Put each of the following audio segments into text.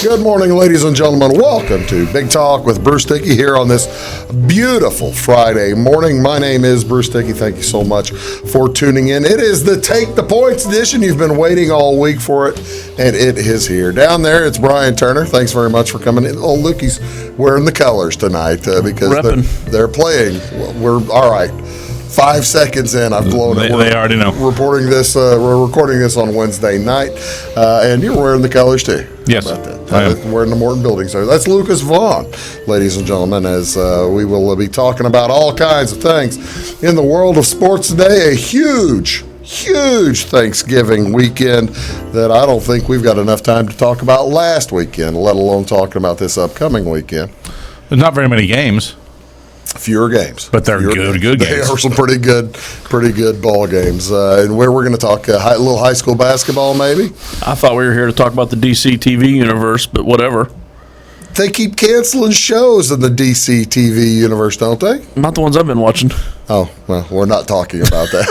Good morning, ladies and gentlemen. Welcome to Big Talk with Bruce Dickey here on this beautiful Friday morning. My name is Bruce Dickey. Thank you so much for tuning in. It is the Take the Points edition. You've been waiting all week for it, and it is here. Down there, it's Brian Turner. Thanks very much for coming in. Oh, Lukey's wearing the colors tonight because they're playing. We're all right. 5 seconds in, I've blown it. They already know. We're recording this on Wednesday night, and you're wearing the colors too. Yes, how about that? We're in the Morton Building, so that's Lucas Vaughan, ladies and gentlemen. As we will be talking about all kinds of things in the world of sports today. A huge Thanksgiving weekend that I don't think we've got enough time to talk about last weekend, let alone talking about this upcoming weekend. There's not very many games. Fewer games, but they're good games. They are some pretty good ball games. And where we're going to talk a little high school basketball, maybe. I thought we were here to talk about the DC TV universe, but whatever. They keep canceling shows in the DC TV universe, don't they? Not the ones I've been watching. Oh, well, we're not talking about that.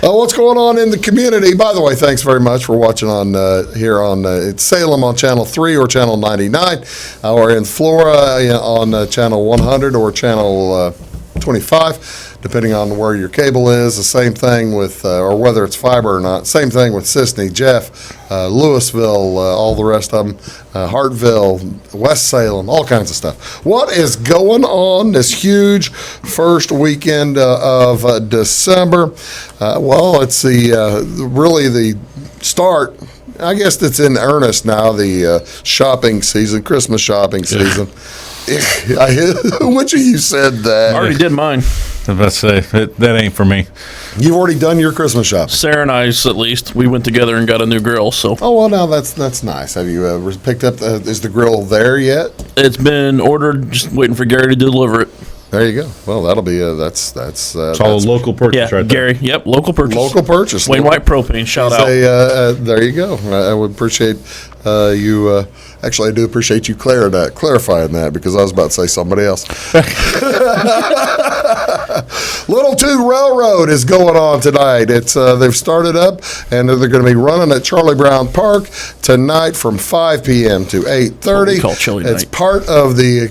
What's going on in the community? By the way, thanks very much for watching on here on it's Salem on Channel 3 or Channel 99, or in Flora on Channel 100 or Channel 25, depending on where your cable is. The same thing with, or whether it's fiber or not. Same thing with Sisney, Jeff, Louisville, all the rest of them, Hartville, West Salem, all kinds of stuff. What is going on this huge first weekend of December? Well, it's really the start. I guess it's in earnest now, the shopping season, Christmas shopping season. Which of you said that? I already did mine. I was about to say, that ain't for me. You've already done your Christmas shopping. Sarah and I, at least, we went together and got a new grill. So. Oh, well, now that's nice. Have you picked up, is the grill there yet? It's been ordered, just waiting for Gary to deliver it. There you go. Well, that'll be that's it's all a local purchase, right there. Gary. Yep, local purchase. Local purchase. Wayne White Propane. Shout out. There you go. I would appreciate you. Actually, I do appreciate you clarifying that because I was about to say somebody else. Little Toot Railroad is going on tonight. It's they've started up and they're going to be running at Charlie Brown Park tonight from 5 p.m. to 8:30. It's part of the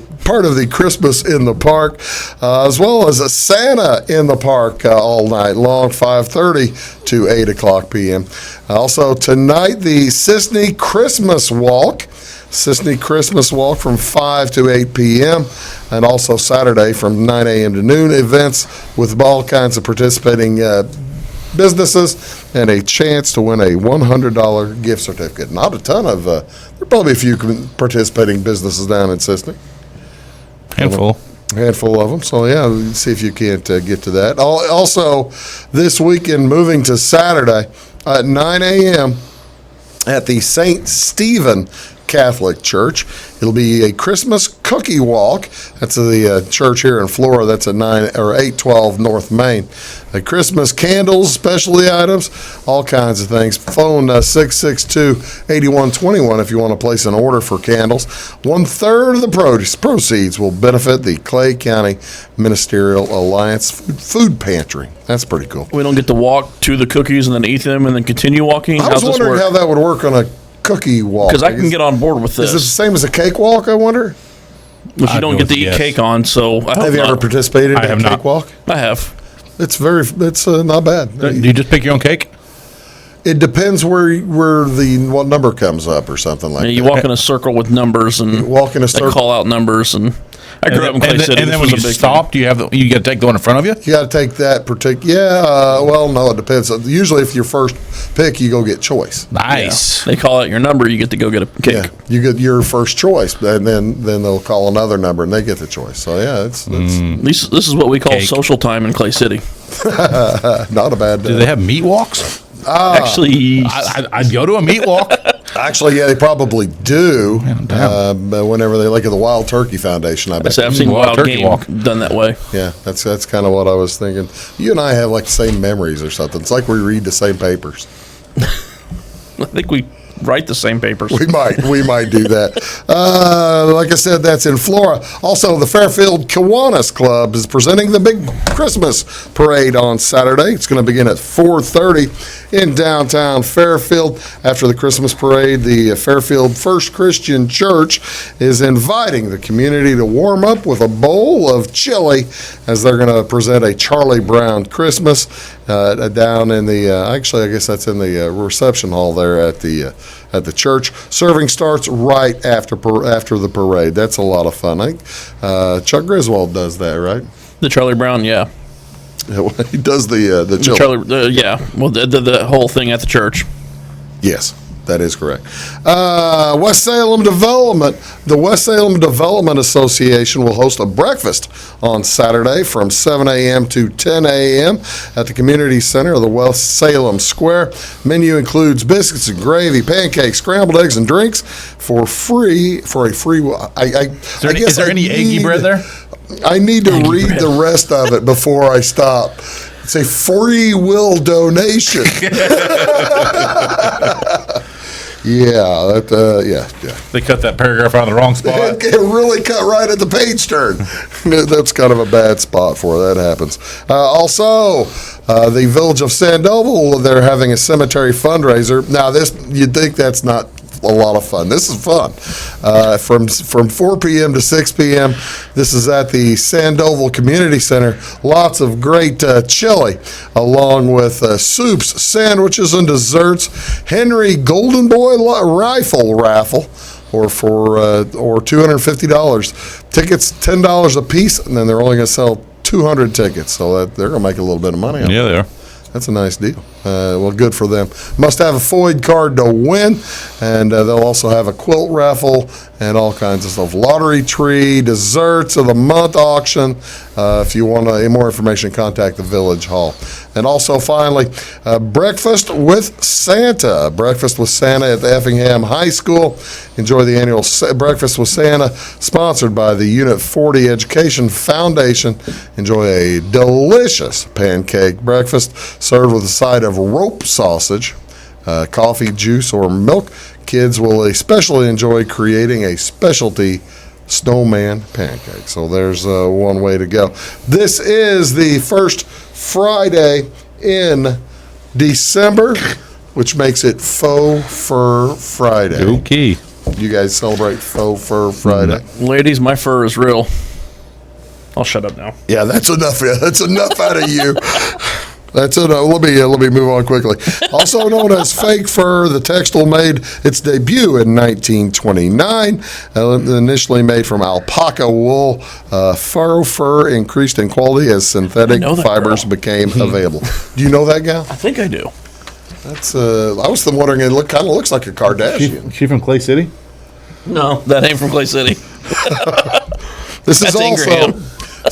Christmas in the Park, as well as a Santa in the Park all night long, 5:30 to 8 o'clock p.m. Also tonight, the Sisney Christmas Walk. Sisney Christmas Walk from 5 to 8 p.m. and also Saturday from 9 a.m. to noon. Events with all kinds of participating businesses and a chance to win a $100 gift certificate. Not a ton of, there are probably a few participating businesses down in Sisney. Handful of them. So, yeah, see if you can't get to that. Also, this weekend, moving to Saturday at 9 a.m. at the St. Stephen Catholic Church. It'll be a Christmas cookie walk. That's the church here in Flora. That's at 812 North Main. Christmas candles, specialty items, all kinds of things. Phone 662-8121 if you want to place an order for candles. 1/3 of the proceeds will benefit the Clay County Ministerial Alliance Food Pantry. That's pretty cool. We don't get to walk to the cookies and then eat them and then continue walking. I was wondering how that would work on a cookie walk. Because I can get on board with this. Is it the same as a cake walk, I wonder? Which you don't get to eat cake on, so I hope Have you ever participated in a cake walk? I have. It's not bad. Do you just pick your own cake? It depends what number comes up or something like that. You walk in a circle with numbers and you walk in a circle. They call out numbers and I grew up in Clay City. And then when you stop, you got to take the one in front of you? You got to take that particular. Yeah, well, no, it depends. Usually, if your first pick, you go get choice. Nice. Yeah. They call out your number, you get to go get a cake. Yeah, you get your first choice, and then they'll call another number, and they get the choice. So yeah, it's this is what we call social time in Clay City. Not a bad day. Do they have meat walks? Actually, I'd go to a meat walk. Actually, yeah, they probably do. Whenever they look at the Wild Turkey Foundation, I bet. I've seen Wild Turkey Walk done that way. Yeah, that's kind of what I was thinking. You and I have like the same memories or something. It's like we read the same papers. I think we write the same papers. We might do that. Like I said, that's in Flora. Also, the Fairfield Kiwanis Club is presenting the big Christmas parade on Saturday. It's going to begin at 4:30 in downtown Fairfield. After the Christmas parade, the Fairfield First Christian Church is inviting the community to warm up with a bowl of chili as they're going to present a Charlie Brown Christmas down in the, actually, I guess that's in the reception hall there at the church. Serving starts right after the parade. That's a lot of fun. I think Chuck Griswold does that, right? The Charlie Brown, yeah. He does the chili. Charlie, yeah. Well, the whole thing at the church. Yes, that is correct. West Salem Development. The West Salem Development Association will host a breakfast on Saturday from 7 a.m. to 10 a.m. at the community center of the West Salem Square. Menu includes biscuits and gravy, pancakes, scrambled eggs, and drinks for a free. Is there any eggy bread there? I need to read the rest of it before I stop. It's a free will donation. Yeah. They cut that paragraph out of the wrong spot. It really cut right at the page turn. That's kind of a bad spot for it. That happens. Also, the Village of Sandoval, they're having a cemetery fundraiser. Now, you'd think that's not a lot of fun. This is fun. From 4 p.m. to 6 p.m., this is at the Sandoval Community Center. Lots of great chili, along with soups, sandwiches, and desserts. Henry Golden Boy Rifle Raffle, or $250. Tickets $10 a piece, and then they're only going to sell 200 tickets, so they're going to make a little bit of money on it. Yeah, they are. That's a nice deal. Well, good for them. Must have a FOID card to win, and they'll also have a quilt raffle and all kinds of stuff. Lottery tree, desserts of the month auction. If you want any more information, contact the Village Hall. And also, finally, Breakfast with Santa. Breakfast with Santa at the Effingham High School. Enjoy the annual Breakfast with Santa, sponsored by the Unit 40 Education Foundation. Enjoy a delicious pancake breakfast served with a side of rope sausage, coffee, juice, or milk. Kids will especially enjoy creating a specialty snowman pancake. So there's one way to go. This is the first Friday in December, which makes it Faux Fur Friday. Okay. You guys celebrate Faux Fur Friday? Ladies, my fur is real. I'll shut up now. Yeah, that's enough. Yeah, that's enough out of you. That's it. Let me move on quickly. Also known as fake fur, the textile made its debut in 1929. Initially made from alpaca wool, faux fur increased in quality as synthetic fibers became available. Do you know that gal? I think I do. That's. I was wondering. It kind of looks like a Kardashian. She from Clay City? No, that ain't from Clay City. This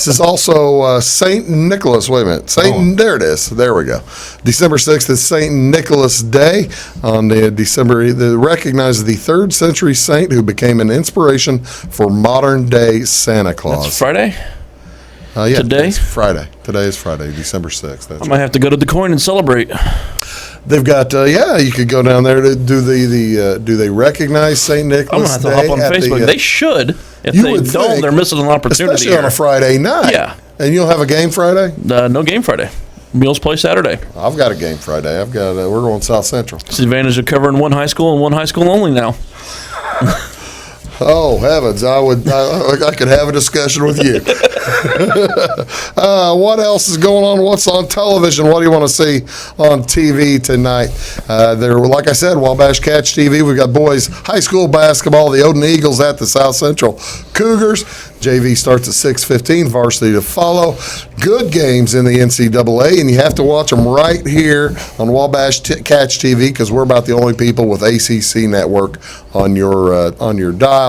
is also St. Nicholas. Wait a minute. There it is. There we go. December 6th is St. Nicholas Day. On December, they recognize the 3rd century saint who became an inspiration for modern day Santa Claus. That's Friday? Yeah, Today? It's Friday. Today is Friday, December 6th. That's I might have to go to the coin and celebrate. They've got, you could go down there to do do they recognize St. Nicholas Day? I'm going to have to hop on Facebook. They should. If they don't, they're missing an opportunity. Especially on a Friday night. Yeah. And you'll have a game Friday? No game Friday. Meals play Saturday. I've got a game Friday. We're going South Central. It's the advantage of covering one high school and one high school only now. Oh heavens! I could have a discussion with you. What else is going on? What's on television? What do you want to see on TV tonight? Like I said, Wabash Catch TV. We've got boys high school basketball. The Odin Eagles at the South Central Cougars. JV starts at 6:15. Varsity to follow. Good games in the NCAA, and you have to watch them right here on Wabash Catch TV because we're about the only people with ACC network on your dial.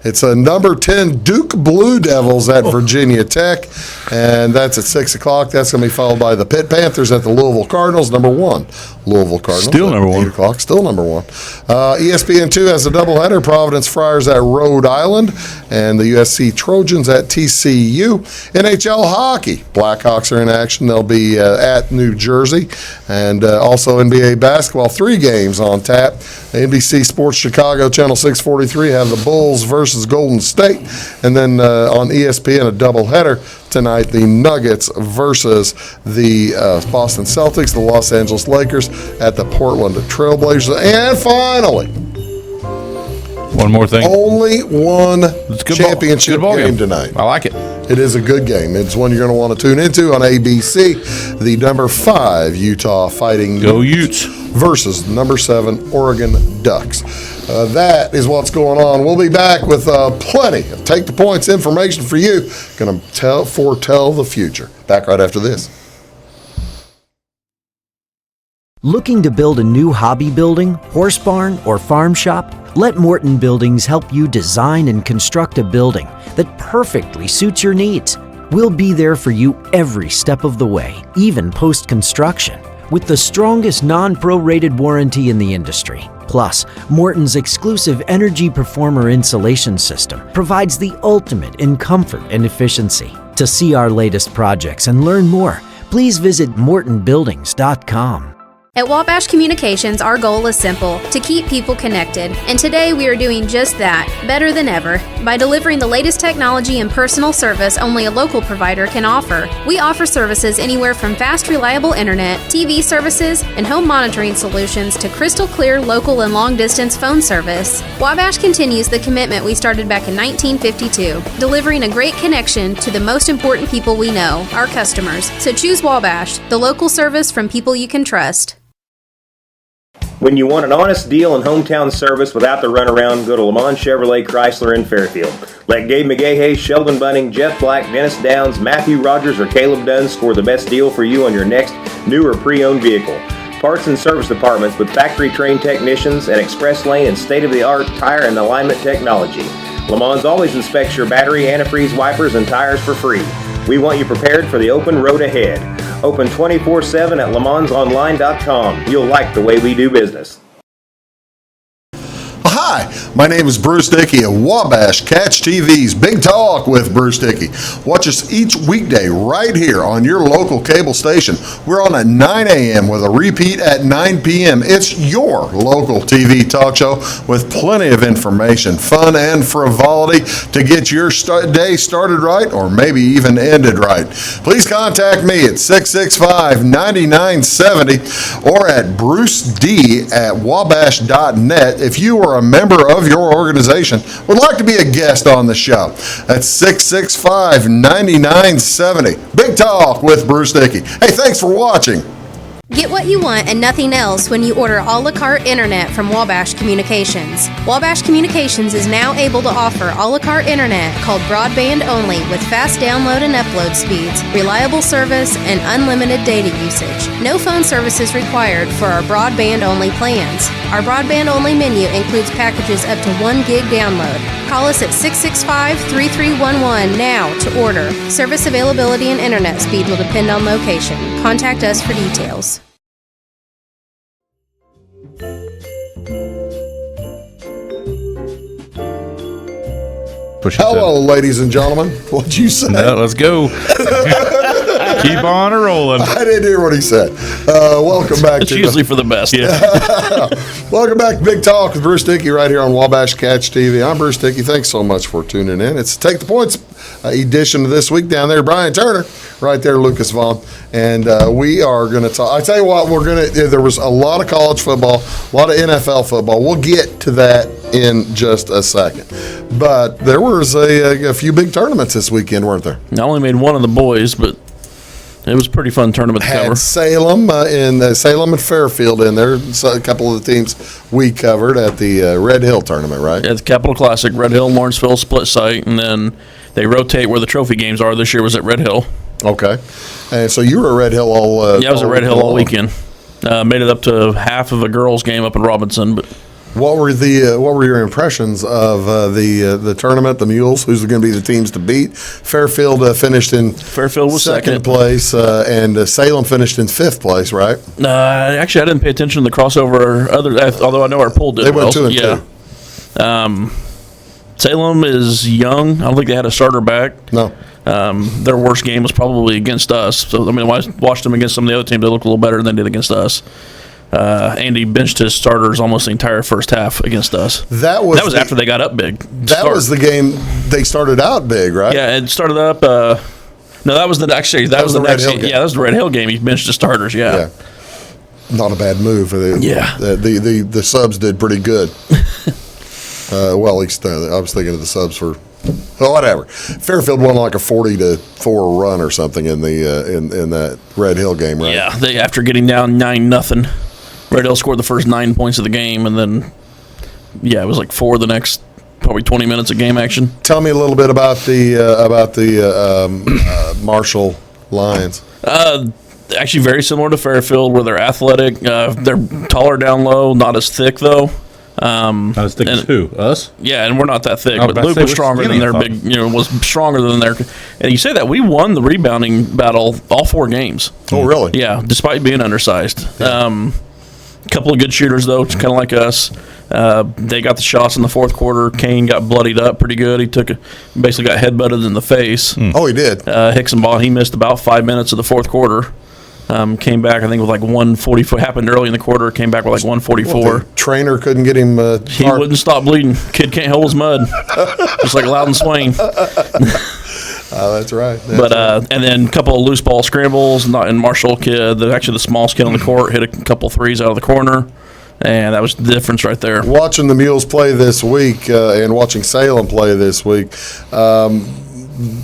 It's a number 10 Duke Blue Devils at Virginia Tech, and that's at 6 o'clock. That's going to be followed by the Pitt Panthers at the Louisville Cardinals, number 1. Louisville Cardinals. Still number 1. 8 o'clock, still number 1. ESPN2 has a doubleheader. Providence Friars at Rhode Island, and the USC Trojans Trojans at TCU. NHL hockey, Blackhawks are in action. They'll be at New Jersey. And also NBA basketball, 3 games on tap. NBC Sports Chicago, Channel 643, have the Bulls versus Golden State. And then on ESPN, a doubleheader tonight, the Nuggets versus the Boston Celtics, the Los Angeles Lakers at the Portland Trailblazers. And finally, one more thing. only one championship game tonight. I like it. It is a good game. It's one you're going to want to tune into on ABC. The number 5 Utah Fighting Go Utes versus number 7 Oregon Ducks. That is what's going on. We'll be back with plenty of Take the Points information for you. Going to foretell the future. Back right after this. Looking to build a new hobby building, horse barn, or farm shop? Let Morton Buildings help you design and construct a building that perfectly suits your needs. We'll be there for you every step of the way, even post-construction, with the strongest non-prorated warranty in the industry. Plus, Morton's exclusive Energy Performer insulation system provides the ultimate in comfort and efficiency. To see our latest projects and learn more, please visit mortonbuildings.com. At Wabash Communications, our goal is simple: to keep people connected. And today we are doing just that, better than ever, by delivering the latest technology and personal service only a local provider can offer. We offer services anywhere from fast, reliable internet, TV services, and home monitoring solutions to crystal clear local and long-distance phone service. Wabash continues the commitment we started back in 1952, delivering a great connection to the most important people we know, our customers. So choose Wabash, the local service from people you can trust. When you want an honest deal and hometown service without the runaround, go to Lamont Chevrolet Chrysler in Fairfield. Let Gabe McGahey, Sheldon Bunning, Jeff Black, Dennis Downs, Matthew Rogers, or Caleb Dunn score the best deal for you on your next new or pre-owned vehicle. Parts and service departments with factory-trained technicians and express lane and state-of-the-art tire and alignment technology. Lamont always inspects your battery, antifreeze, wipers, and tires for free. We want you prepared for the open road ahead. Open 24/7 at LeMansOnline.com. You'll like the way we do business. Hi, my name is Bruce Dickey of Wabash Catch TV's Big Talk with Bruce Dickey. Watch us each weekday right here on your local cable station. We're on at 9 a.m. with a repeat at 9 p.m. It's your local TV talk show with plenty of information, fun, and frivolity to get your day started right or maybe even ended right. Please contact me at 665-9970 or at bruced@wabash.net if you are a member of your organization would like to be a guest on the show. That's 665-9970. Big Talk with Bruce Dickey. Hey, thanks for watching. Get what you want and nothing else when you order a la carte internet from Wabash Communications. Wabash Communications is now able to offer a la carte internet called broadband only with fast download and upload speeds, reliable service, and unlimited data usage. No phone service is required for our broadband only plans. Our broadband only menu includes packages up to 1 gig download. Call us at 665-3311 now to order. Service availability and internet speed will depend on location. Contact us for details. Hello, ladies and gentlemen. What'd you say? No, let's go. Keep on rolling. I didn't hear what he said. Welcome back. It's usually for the best. Yeah. Welcome back to Big Talk with Bruce Dickey right here on Wabash Catch TV. I'm Bruce Dickey. Thanks so much for tuning in. It's Take the Points edition of this week. Down there, Brian Turner, right there, Lucas Vaughan. And we are going to talk. I tell you what, there was a lot of college football, a lot of NFL football. We'll get to that in just a second. But there was a few big tournaments this weekend, weren't there? I only made one of the boys, but it was a pretty fun tournament to cover. Had Salem Salem and Fairfield in there. So a couple of the teams we covered at the Red Hill tournament, right? At the Capital Classic, Red Hill, Lawrenceville split site, and then they rotate where the trophy games are. This year was at Red Hill. Okay. And so you were at Red Hill all yeah, I was at Red Hill all weekend. Made it up to half of a girls' game up in Robinson, but. What were your impressions of the tournament, the Mules? Who's going to be the teams to beat? Fairfield finished in was second place, and Salem finished in 5th place, right? Actually, I didn't pay attention to the crossover. Although I know our poll did. They went 2-2. Yeah. Salem is young. I don't think they had a starter back. No. Their worst game was probably against us. So, I mean, I watched them against some of the other teams. They looked a little better than they did against us. Andy benched his starters almost the entire first half against us. That was after they got up big. That was the game they started out big, right? Yeah, it started up. No, that was the next game. That was the Red Hill game. Yeah, that was the Red Hill game. He benched the starters. Yeah. Not a bad move. The subs did pretty good. Well, at least I was thinking of the subs for. Well, whatever. Fairfield won like a 40-4 run or something in the in that Red Hill game, right? Yeah, after getting down 9-0, Red Hill scored the first 9 points of the game, and then it was like 4 the next probably 20 minutes of game action. Tell me a little bit about the Marshall Lions. Actually, very similar to Fairfield, where they're athletic. They're taller down low, not as thick though. Not as thick as who? Us? Yeah, and we're not that thick. But Luke was stronger than their big. Was stronger than their. And you say that we won the rebounding battle all 4 games. Oh, really? Yeah, despite being undersized. A couple of good shooters though, kind of like us. They got the shots in the fourth quarter. Kane got bloodied up pretty good. He basically got headbutted in the face. Oh, he did. He missed about 5 minutes of the fourth quarter. Came back, I think, with like 144. Happened early in the quarter. Came back with like 144. Well, the trainer couldn't get him. He wouldn't stop bleeding. Kid can't hold his mud. Just like Loudon Swain. That's right. And then a couple of loose ball scrambles. And Marshall kid, actually the smallest kid on the court, hit a couple threes out of the corner. And that was the difference right there. Watching the Mules play this week and watching Salem play this week,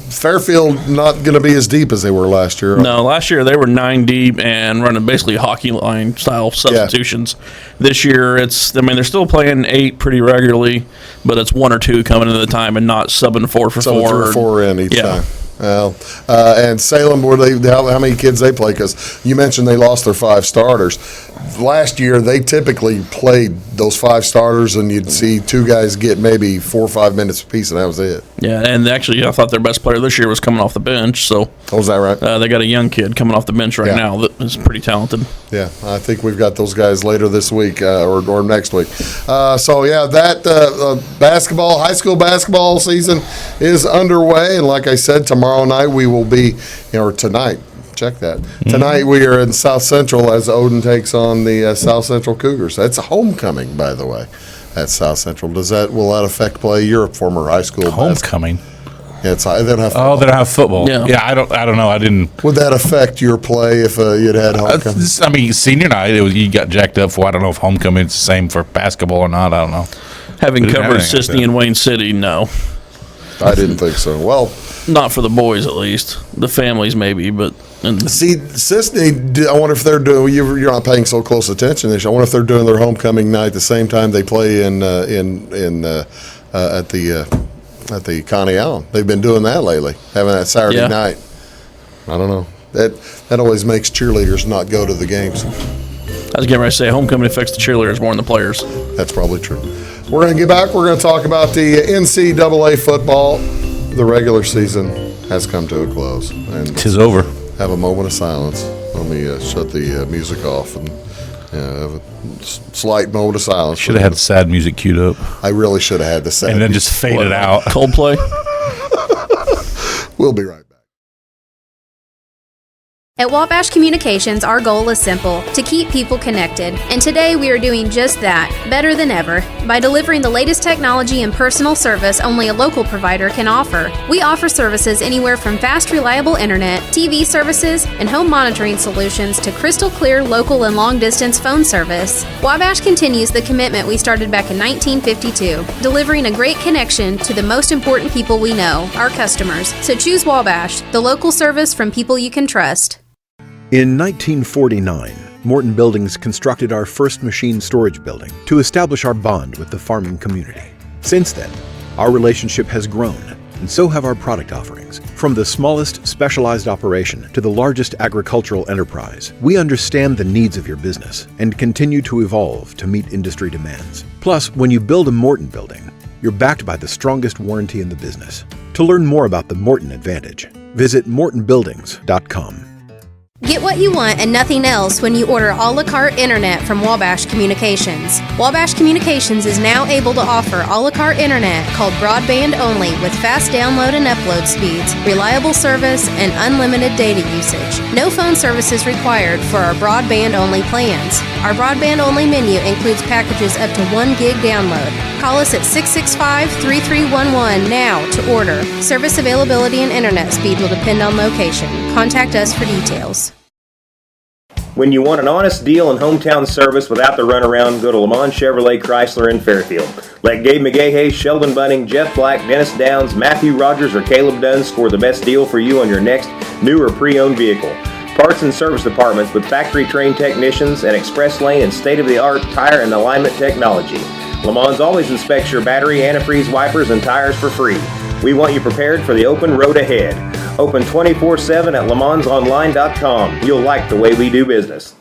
Fairfield not going to be as deep as they were last year. No, last year they were 9 deep and running basically hockey line style substitutions. Yeah. This year they're still playing 8 pretty regularly, but it's 1 or 2 coming into the time and not subbing 4 for 4. 3 or 4 in each time. Well, and Salem, how many kids they play? Because you mentioned they lost their 5 starters. Last year, they typically played those 5 starters, and you'd see 2 guys get maybe 4 or 5 minutes apiece, and that was it. Yeah, and actually, I thought their best player this year was coming off the bench. So, was that right? They got a young kid coming off the bench right now that is pretty talented. Yeah, I think we've got those guys later this week or next week. Basketball, high school basketball season is underway, and like I said, tomorrow night we will be, or tonight. Check that. Tonight we are in South Central as Odin takes on the South Central Cougars. That's a homecoming, by the way, at South Central. Will that affect play? You're a former high school homecoming. Yeah, they don't have football. Oh, they don't have football. Yeah, I don't know. I didn't. Would that affect your play if you'd had homecoming? Senior night, you got jacked up for. I don't know if homecoming is the same for basketball or not. I don't know. Having covered Sisney and Wayne City, no. I didn't think so. Well, not for the boys, at least. The families, maybe, but. See, Sisney, I wonder if they're doing. You're not paying so close attention this year. I wonder if they're doing their homecoming night the same time they play at the Connie Allen. They've been doing that lately, having that Saturday night. I don't know. That always makes cheerleaders not go to the games. I was getting ready to say homecoming affects the cheerleaders more than the players. That's probably true. We're going to get back. We're going to talk about the NCAA football. The regular season has come to a close. And 'tis over. Have a moment of silence. Let me shut the music off and have a slight moment of silence. Should have had the sad music queued up. I really should have had the sad and then just fade it out. Coldplay. We'll be right back. At Wabash Communications, our goal is simple, to keep people connected. And today we are doing just that, better than ever, by delivering the latest technology and personal service only a local provider can offer. We offer services anywhere from fast, reliable internet, TV services, and home monitoring solutions to crystal clear local and long-distance phone service. Wabash continues the commitment we started back in 1952, delivering a great connection to the most important people we know, our customers. So choose Wabash, the local service from people you can trust. In 1949, Morton Buildings constructed our first machine storage building to establish our bond with the farming community. Since then, our relationship has grown, and so have our product offerings. From the smallest specialized operation to the largest agricultural enterprise, we understand the needs of your business and continue to evolve to meet industry demands. Plus, when you build a Morton building, you're backed by the strongest warranty in the business. To learn more about the Morton Advantage, visit mortonbuildings.com. Get what you want and nothing else when you order a la carte internet from Wabash Communications. Wabash Communications is now able to offer a la carte internet called broadband only with fast download and upload speeds, reliable service, and unlimited data usage. No phone service is required for our broadband only plans. Our broadband only menu includes packages up to 1 gig download. Call us at 665-3311 now to order. Service availability and internet speed will depend on location. Contact us for details. When you want an honest deal and hometown service without the runaround, go to Lamont Chevrolet Chrysler in Fairfield. Let Gabe McGahey, Sheldon Bunning, Jeff Black, Dennis Downs, Matthew Rogers, or Caleb Dunn score the best deal for you on your next new or pre-owned vehicle. Parts and service departments with factory-trained technicians and express lane and state-of-the-art tire and alignment technology. Lamont always inspects your battery, antifreeze, wipers, and tires for free. We want you prepared for the open road ahead. Open 24/7 at LeMansOnline.com. You'll like the way we do business.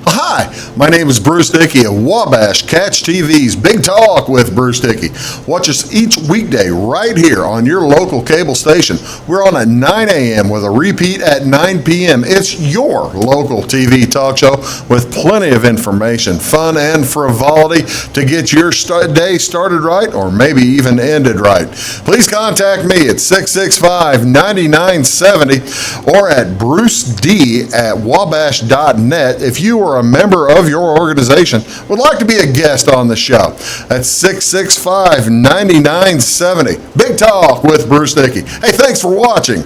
Hi, my name is Bruce Dickey of Wabash Catch TV's Big Talk with Bruce Dickey. Watch us each weekday right here on your local cable station. We're on at 9 a.m. with a repeat at 9 p.m. It's your local TV talk show with plenty of information, fun, and frivolity to get your day started right or maybe even ended right. Please contact me at 665-9970 or at bruced@wabash.net if you are a member of your organization would like to be a guest on the show. That's 665-9970. Big Talk with Bruce Dickey. Hey, thanks for watching.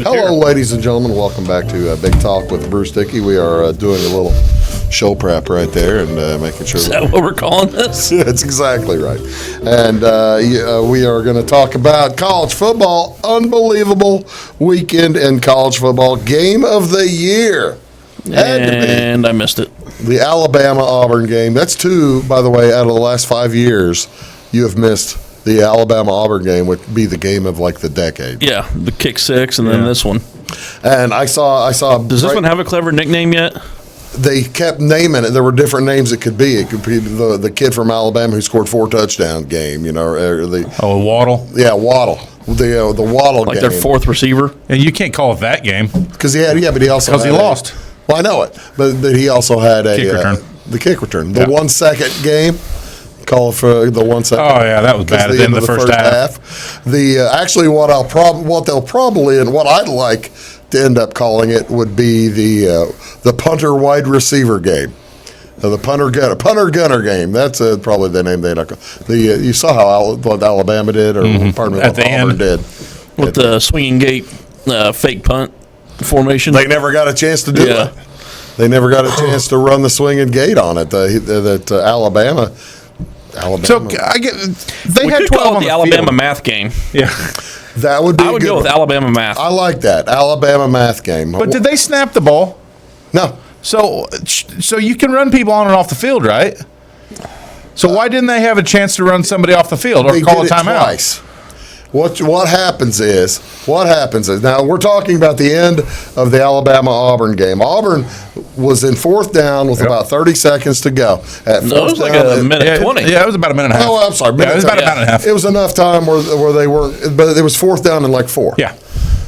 Hello, ladies and gentlemen. Welcome back to Big Talk with Bruce Dickey. We are doing a little show prep right there and making sure. Is that what we're calling this? That's exactly right. And we are going to talk about college football. Unbelievable weekend in college football. Game of the year. And I missed it. The Alabama-Auburn game. That's two, by the way, out of the last 5 years you have missed. The Alabama-Auburn game would be the game of like the decade. Yeah, the kick six and then this one. And I saw. Does this one have a clever nickname yet? They kept naming it. There were different names it could be. It could be the kid from Alabama who scored 4 touchdowns game. You know, or Waddle. Yeah, Waddle. The Waddle like game. Their fourth receiver. And you can't call it that game because he had. Yeah, but he also because he lost. Well, I know it, but he also had kick return. The kick return. The 1 second game. Call for the 1 second. Oh yeah, that was bad at the end of the first half. Actually, what they'll probably and what I'd like to end up calling it would be the punter wide receiver game, the punter gunner game. That's probably the name they end up. You saw how what Alabama did, or pardon me, what Auburn did with the swinging gate fake punt formation. They never got a chance to do it. They never got a chance to run the swinging gate on it. That Alabama. So I get they had 12 on the the Alabama field. math game. Yeah, that would be. I would go with Alabama math. I like that Alabama math game. But did they snap the ball? No. So you can run people on and off the field, right? So why didn't they have a chance to run somebody off the field or call a timeout? Twice. What happens is now we're talking about the end of the Alabama-Auburn game. Auburn was in 4th down with about 30 seconds to go. At no, it was like a minute 20. Yeah, it was about a minute and a half. Oh, I'm sorry. It was about a minute and a half. It was enough time where they weren't, but it was 4th down and like 4. Yeah.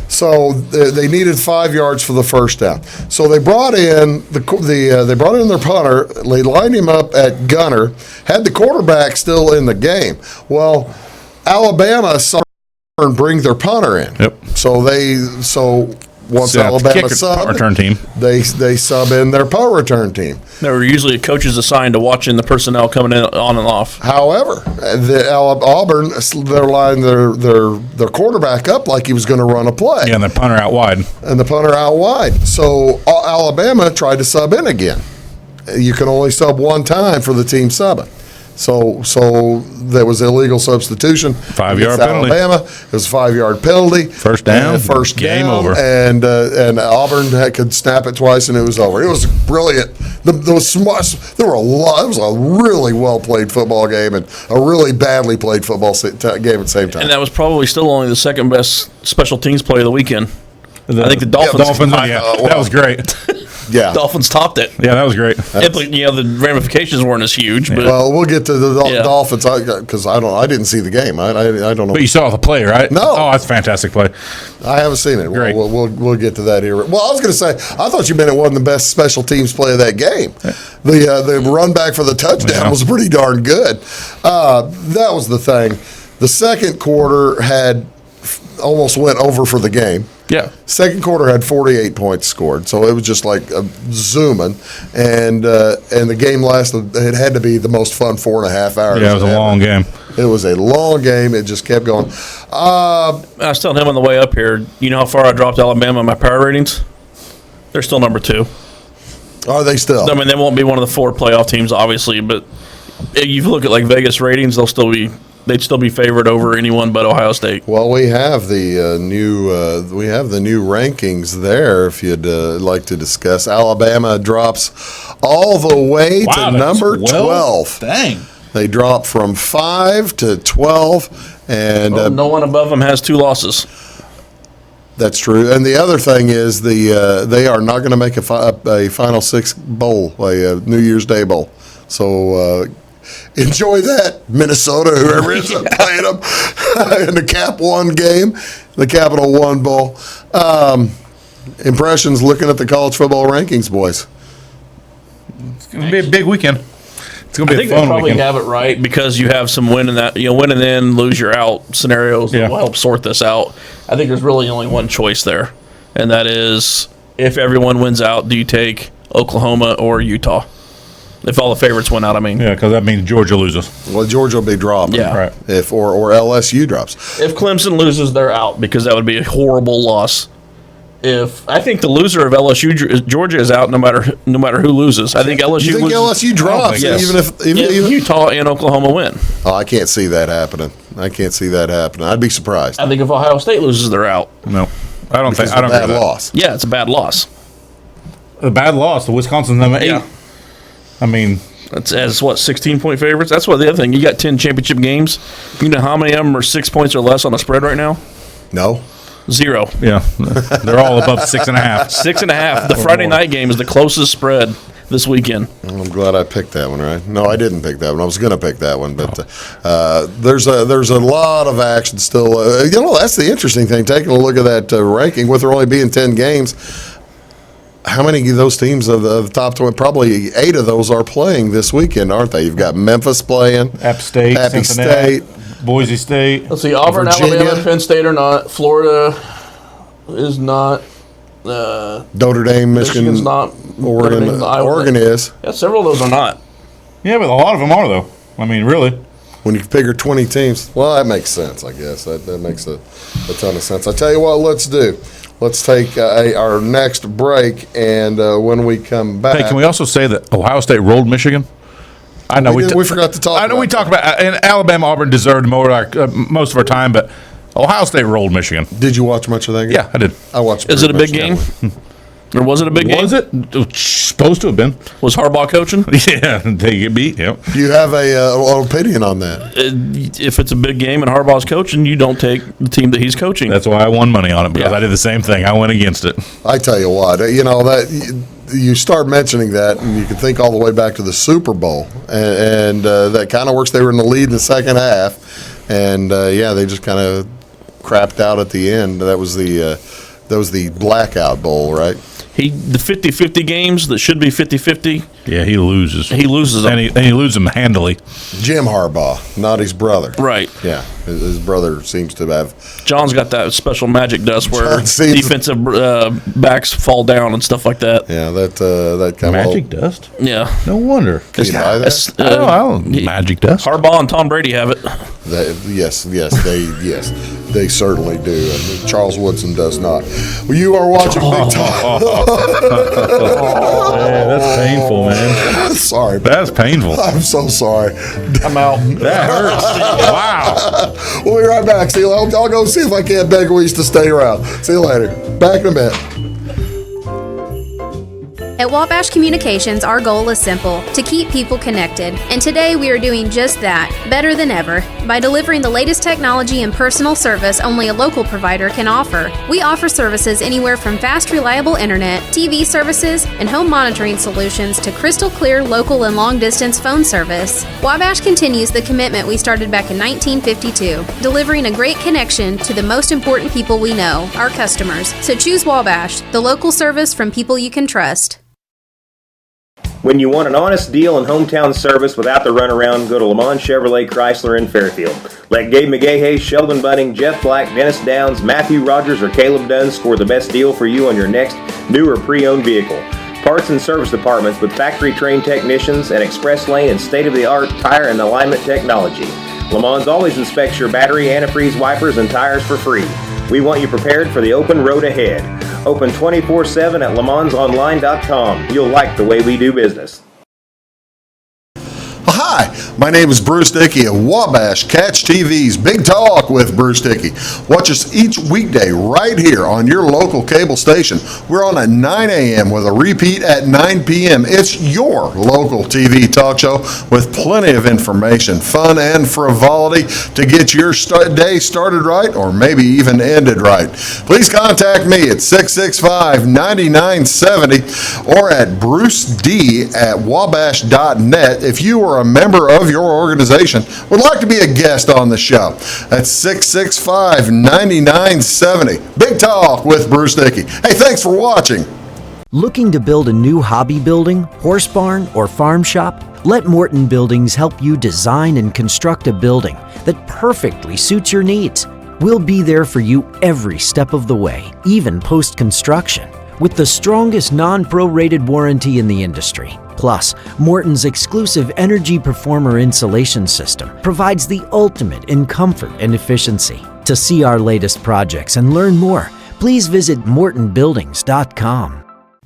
So they needed 5 yards for the first down. So they brought in their punter. They lined him up at gunner. Had the quarterback still in the game. Well, Alabama saw and bring their punter in. Yep. So once Alabama sub, return team. They sub in their punt return team. There were usually coaches assigned to watching the personnel coming in on and off. However, Auburn they're lining their quarterback up like he was going to run a play. Yeah, and the punter out wide. So Alabama tried to sub in again. You can only sub one time for the team subbing. So there was illegal substitution. 5-yard penalty. Alabama. It was a 5-yard penalty. First down. Game over. And Auburn could snap it twice and it was over. It was brilliant. It was a really well played football game and a really badly played football game at the same time. And that was probably still only the second best special teams play of the weekend. I think the Dolphins. That was great. Yeah, Dolphins topped it. Yeah, that was great. The ramifications weren't as huge. But well, we'll get to the Dolphins because I didn't see the game. I don't know. But you saw the play, right? No. Oh, that's a fantastic play. I haven't seen it. Great. We'll get to that here. Well, I was going to say, I thought you meant it wasn't the best special teams play of that game. The run back for the touchdown was pretty darn good. That was the thing. The second quarter had almost went over for the game. Yeah. Second quarter had 48 points scored, so it was just like zooming, and the game lasted. It had to be the most fun 4.5 hours. Yeah, it was a long game. It was a long game. It just kept going. I was telling him on the way up here. You know how far I dropped Alabama in my power ratings? They're still number 2. Are they still? I mean, they won't be one of the 4 playoff teams, obviously, but if you look at like Vegas ratings, they'd still be favored over anyone but Ohio State. Well, we have the new rankings there. If you'd like to discuss, Alabama drops all the way to number 12. Dang, they dropped from 5 to 12, and no one above them has 2 losses. That's true. And the other thing is they are not going to make a Final Six bowl, a New Year's Day bowl. So. Enjoy that, Minnesota, whoever is playing them in the Cap One game, the Capital One Bowl. Impressions looking at the college football rankings, boys. It's going to be a big weekend. It's going to be a fun weekend. I think they probably have it right because you have some win and then lose your out scenarios that will help sort this out. I think there's really only one choice there, and that is if everyone wins out, do you take Oklahoma or Utah? If all the favorites went out, I mean. Yeah, because that means Georgia loses. Well, Georgia will be dropping. Yeah. Right. Or LSU drops. If Clemson loses, they're out because that would be a horrible loss. I think the loser of LSU Georgia is out no matter who loses. I think LSU. You think LSU drops yes. even if Utah and Oklahoma win? Oh, I can't see that happening. I'd be surprised. I think if Ohio State loses, they're out. No, I don't think. I don't. Bad loss. Yeah, it's a bad loss. A bad loss. The Wisconsin's number 8. Yeah. I mean, that's as 16-point favorites. That's what the other thing. You got 10 championship games. You know how many of them are 6 points or less on the spread right now? No. 0. Yeah, they're all above 6.5. 6.5. The Friday night game is the closest spread this weekend. Well, I'm glad I picked that one, right? No, I didn't pick that one. I was going to pick that one, but there's a lot of action still. That's the interesting thing. Taking a look at that ranking, with there only being 10 games. How many of those teams of the top 20? Probably 8 of those are playing this weekend, aren't they? You've got Memphis playing, App State, Appy Cincinnati, State, Boise State. Let's see, Auburn, Virginia. Alabama, Penn State are not. Florida is not. Notre Dame, Michigan's not. Oregon is. Yeah, several of those are not. Yeah, but a lot of them are, though. I mean, really. When you figure 20 teams, well, that makes sense, I guess. That makes a ton of sense. I tell you what, let's do. Let's take our next break, and when we come back. Hey, can we also say that Ohio State rolled Michigan? I know we forgot to talk. I know we talked about, and Alabama, Auburn deserved most of our time, but Ohio State rolled Michigan. Did you watch much of that game? Yeah, I did. I watched. Is it a big game? Or was it a big game? Was it? Supposed to have been. Was Harbaugh coaching? Yeah, they get beat. Yep. Do you have an opinion on that? If it's a big game and Harbaugh's coaching, you don't take the team that he's coaching. That's why I won money on it, because I did the same thing. I went against it. I tell you what, that you start mentioning that, and you can think all the way back to the Super Bowl, and that kind of works. They were in the lead in the second half, and they just kind of crapped out at the end. That was the blackout bowl, right? The 50-50 games that should be 50-50. Yeah, he loses. He loses them. And he loses them handily. Jim Harbaugh, not his brother. Right. Yeah, his brother seems to have. John's got that special magic dust where defensive backs fall down and stuff like that. Yeah, that kind of magic dust. Yeah. No wonder. Can you buy that? I don't magic dust. Harbaugh and Tom Brady have it. Yes, they certainly do. And Charles Woodson does not. Well, you are watching Big Time. Man, that's painful, man. Sorry. That's painful. I'm so sorry. I'm out. That hurts. Wow. We'll be right back. See, I'll go see if I can't beg Weiss to stay around. See you later. Back in a bit. At Wabash Communications, our goal is simple: to keep people connected. And today we are doing just that, better than ever, by delivering the latest technology and personal service only a local provider can offer. We offer services anywhere from fast, reliable internet, TV services, and home monitoring solutions to crystal clear local and long-distance phone service. Wabash continues the commitment we started back in 1952, delivering a great connection to the most important people we know, our customers. So choose Wabash, the local service from people you can trust. When you want an honest deal and hometown service without the runaround, go to Lamont Chevrolet Chrysler in Fairfield. Let Gabe McGahey, Sheldon Bunning, Jeff Black, Dennis Downs, Matthew Rogers, or Caleb Dunn score the best deal for you on your next new or pre-owned vehicle. Parts and service departments with factory-trained technicians and express lane and state-of-the-art tire and alignment technology. Lamont's always inspects your battery, antifreeze, wipers, and tires for free. We want you prepared for the open road ahead. Open 24/7 at LaMonsOnline.com. You'll like the way we do business. Hi, my name is Bruce Dickey of Wabash Catch TV's Big Talk with Bruce Dickey. Watch us each weekday right here on your local cable station. We're on at 9 a.m. with a repeat at 9 p.m. It's your local TV talk show with plenty of information, fun, and frivolity to get your day started right or maybe even ended right. Please contact me at 665-9970 or at bruced@wabash.net if you are a member of your organization would like to be a guest on the show. That's 665-9970. Big Talk with Bruce Dickey. Hey, thanks for watching. Looking to build a new hobby building, horse barn, or farm shop? Let Morton Buildings help you design and construct a building that perfectly suits your needs. We'll be there for you every step of the way, even post-construction, with the strongest non-prorated warranty in the industry. Plus, Morton's exclusive Energy Performer insulation system provides the ultimate in comfort and efficiency. To see our latest projects and learn more, please visit mortonbuildings.com.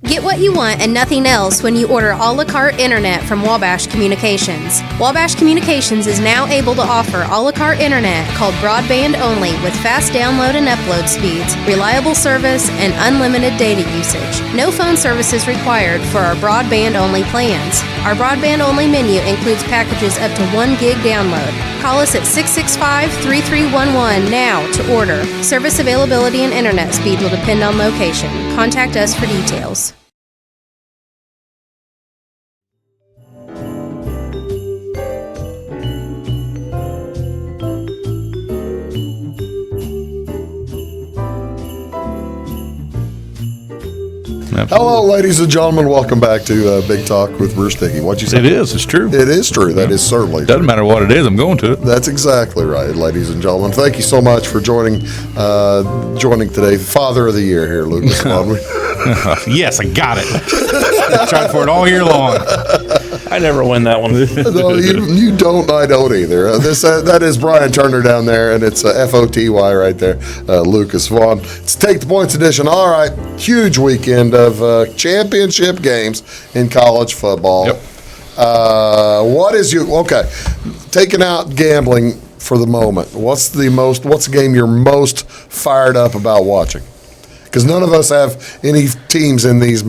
Get what you want and nothing else when you order a la carte internet from Wabash Communications. Wabash Communications is now able to offer a la carte internet called broadband only with fast download and upload speeds, reliable service, and unlimited data usage. No phone service is required for our broadband only plans. Our broadband only menu includes packages up to 1 gig download. Call us at 665-3311 now to order. Service availability and internet speed will depend on location. Contact us for details. Hello, ladies and gentlemen. Welcome back to Big Talk with Bruce Dickey. What'd you say? It is. It's true. It is true. That is certainly Doesn't true. matter what it is. I'm going to it. That's exactly right, ladies and gentlemen. Thank you so much for joining today. Father of the Year here, Lucas Vaughan. Yes, I got it. I tried for it all year long. I never win that one. No, you don't. I don't either. That is Brian Turner down there, and it's FOTY right there, Lucas Vaughan. It's Take the Points edition. All right, huge weekend of championship games in college football. Yep. Taking out gambling for the moment. What's the game you're most fired up about watching? Because none of us have any teams in these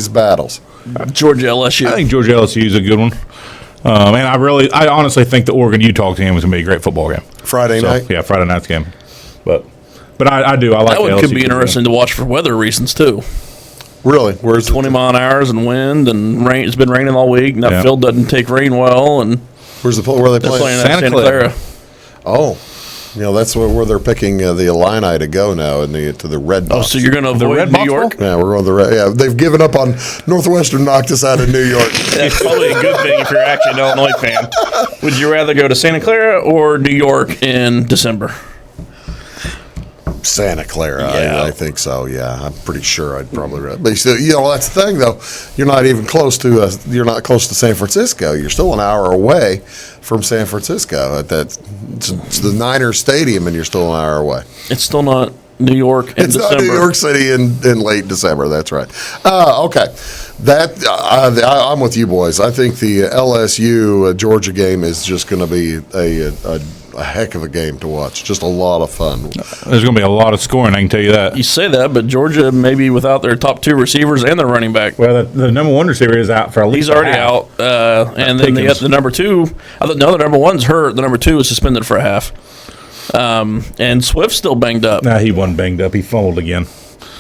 battles. Georgia LSU. I think Georgia LSU is a good one. And I honestly think the Oregon-Utah game was going to be a great football game. Friday night? Yeah, Friday night's game. But I do. I like that one. The Could LSU be interesting to watch for weather reasons, too. Really? Where's 20-mile-an-hour and wind and rain. It's been raining all week, and that field doesn't take rain well. And where are they playing? Santa Clara. Oh. That's where they're picking the Illini to go now to the Red Box. Oh, so you're going to avoid New York? Yeah, we're going to the Red. Yeah, they've given up on Northwestern, knocked us out of New York. That's probably a good thing if you're actually an Illinois fan. Would you rather go to Santa Clara or New York in December? Santa Clara, Yeah. I think so. Yeah, I'm pretty sure I'd probably. But that's the thing, though. You're not even close to. You're not close to San Francisco. You're still an hour away from San Francisco. It's the Niners Stadium, and you're still an hour away. It's still not New York in It's December. not New York City in late December. That's right. Okay, I'm with you boys. I think the LSU Georgia game is just going to be a a heck of a game to watch. Just a lot of fun. There's going to be a lot of scoring, I can tell you that. You say that, but Georgia maybe without their top 2 receivers and their running back. Well, the number 1 receiver is out for at least He's already out. And then they got the number 2. The number 1's hurt. The number 2 is suspended for a half. And Swift's still banged up. Nah, he wasn't banged up. He fumbled again.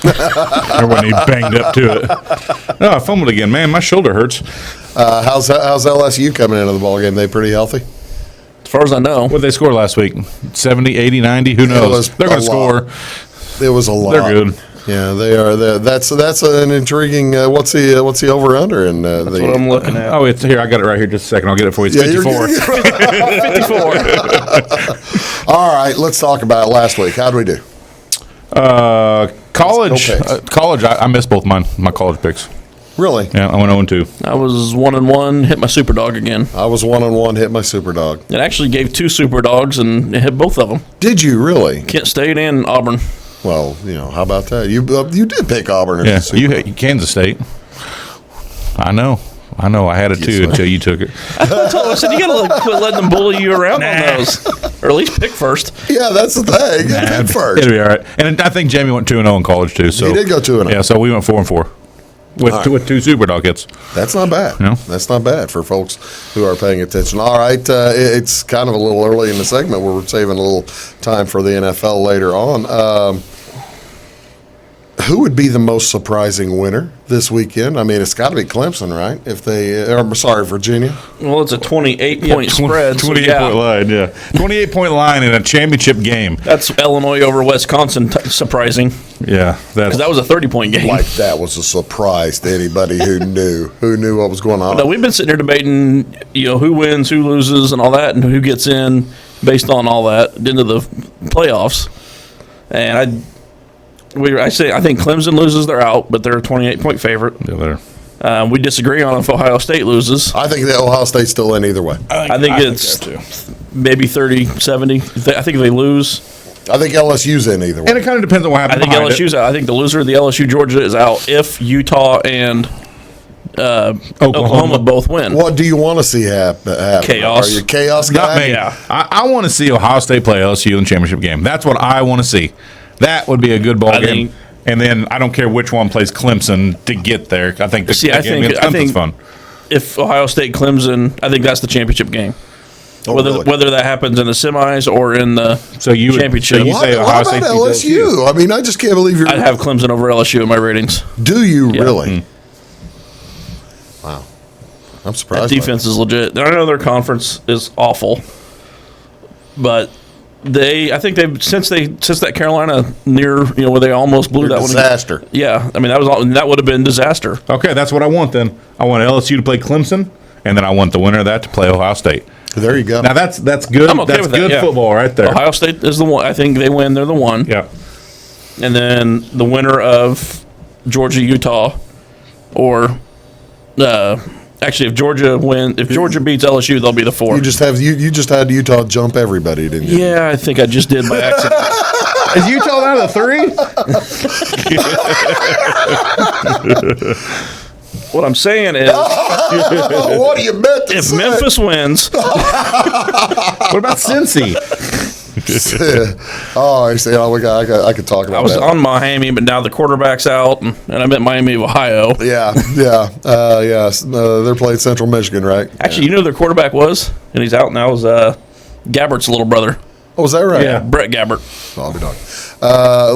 Or when he banged up to it. No, I fumbled again. Man, my shoulder hurts. How's LSU coming into the ball game? They pretty healthy? As far as I know. What did they score last week? 70, 80, 90? Who knows? They're going to score. It was a lot. They're good. Yeah, they are. That's an intriguing. What's the over under? And that's what I'm looking at. Oh, it's here. I got it right here. Just a second. I'll get it for you. It's 54. 54. All right, let's talk about it last week. How'd we do? College. I missed both my college picks. Really? Yeah, I went 0-2. I was 1-1. Hit my super dog again. I was 1-1. Hit my super dog. It actually gave 2 super dogs and hit both of them. Did you really? Kent State and Auburn. Well, how about that? You did pick Auburn. Yeah, you hit Kansas State. I know. I had it too until you took it. I said you gotta quit letting them bully you around on those, or at least pick first. Yeah, that's the thing. Pick first. It'll be all right. And I think Jamie went 2-0 in college too. So he did go 2-0. Yeah, so we went 4-4 with 2 super dog hits. That's not bad. No? That's not bad for folks who are paying attention. All right, it's kind of a little early in the segment. We're saving a little time for the NFL later on. Who would be the most surprising winner this weekend? I mean, it's got to be Clemson, right? Virginia. Well, it's a 28-point spread. 28-point line, yeah. 28-point line in a championship game. That's Illinois over Wisconsin, surprising. Yeah. Because that was a 30-point game. Like that was a surprise to anybody who knew what was going on. No, we've been sitting here debating, who wins, who loses, and all that, and who gets in based on all that into the playoffs. And I think Clemson loses, they're out, but they're a 28-point favorite. Yeah, we disagree on if Ohio State loses. I think that Ohio State's still in either way. I think it's maybe 30-70. I think if they lose. I think LSU's in either way. And it kind of depends on what happens. I think LSU's out. I think the loser of the LSU-Georgia is out if Utah and Oklahoma both win. What do you want to see happen? Chaos. Are you a chaos guy? Not me. Yeah. I want to see Ohio State play LSU in the championship game. That's what I want to see. That would be a good ball game. And then I don't care which one plays Clemson to get there. I think Clemson's fun. If Ohio State Clemson, I think that's the championship game. Really? Whether that happens in the semis or in the championship. So you say Ohio State LSU? I mean, I just can't believe I'd have Clemson over LSU in my ratings. Do you really? Wow. I'm surprised. That defense is legit. I know their conference is awful, but I think they've since that Carolina where they almost blew that disaster. one. Yeah, I mean that would have been disaster. Okay, that's what I want then. I want LSU to play Clemson, and then I want the winner of that to play Ohio State. There you go. Now that's good. I'm okay that's with that, good football right there. Ohio State is the one. I think they win. They're the one. Yeah. And then the winner of Georgia Utah, or actually, if Georgia beats LSU, they'll be the 4. You just had Utah jump everybody, didn't you? Yeah, I think I just did by accident. Is Utah down to 3? What I'm saying is, what do you bet? If Memphis wins, what about Cincy? I see. I could talk about that. I was on Miami, but now the quarterback's out, and I'm at Miami of Ohio. Yeah. They're playing Central Michigan, right? Actually, you know who their quarterback was, and he's out now. Is Gabbert's little brother. Oh, is that right? Yeah, Brett Gabbert. I'll be done.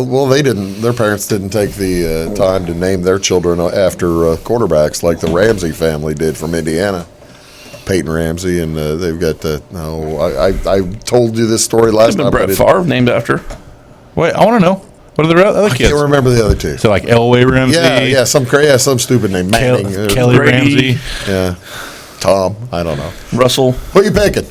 Well, they didn't. Their parents didn't take the time to name their children after quarterbacks like the Ramsey family did from Indiana. Peyton Ramsey, and they've got I told you this story last time. Brett Favre named after. Wait, I want to know. What are the other kids? I can't remember the other two. So like Elway Ramsey. Some stupid name. Manning, Kelly Ramsey. Yeah. Tom, I don't know. Russell. What are you picking?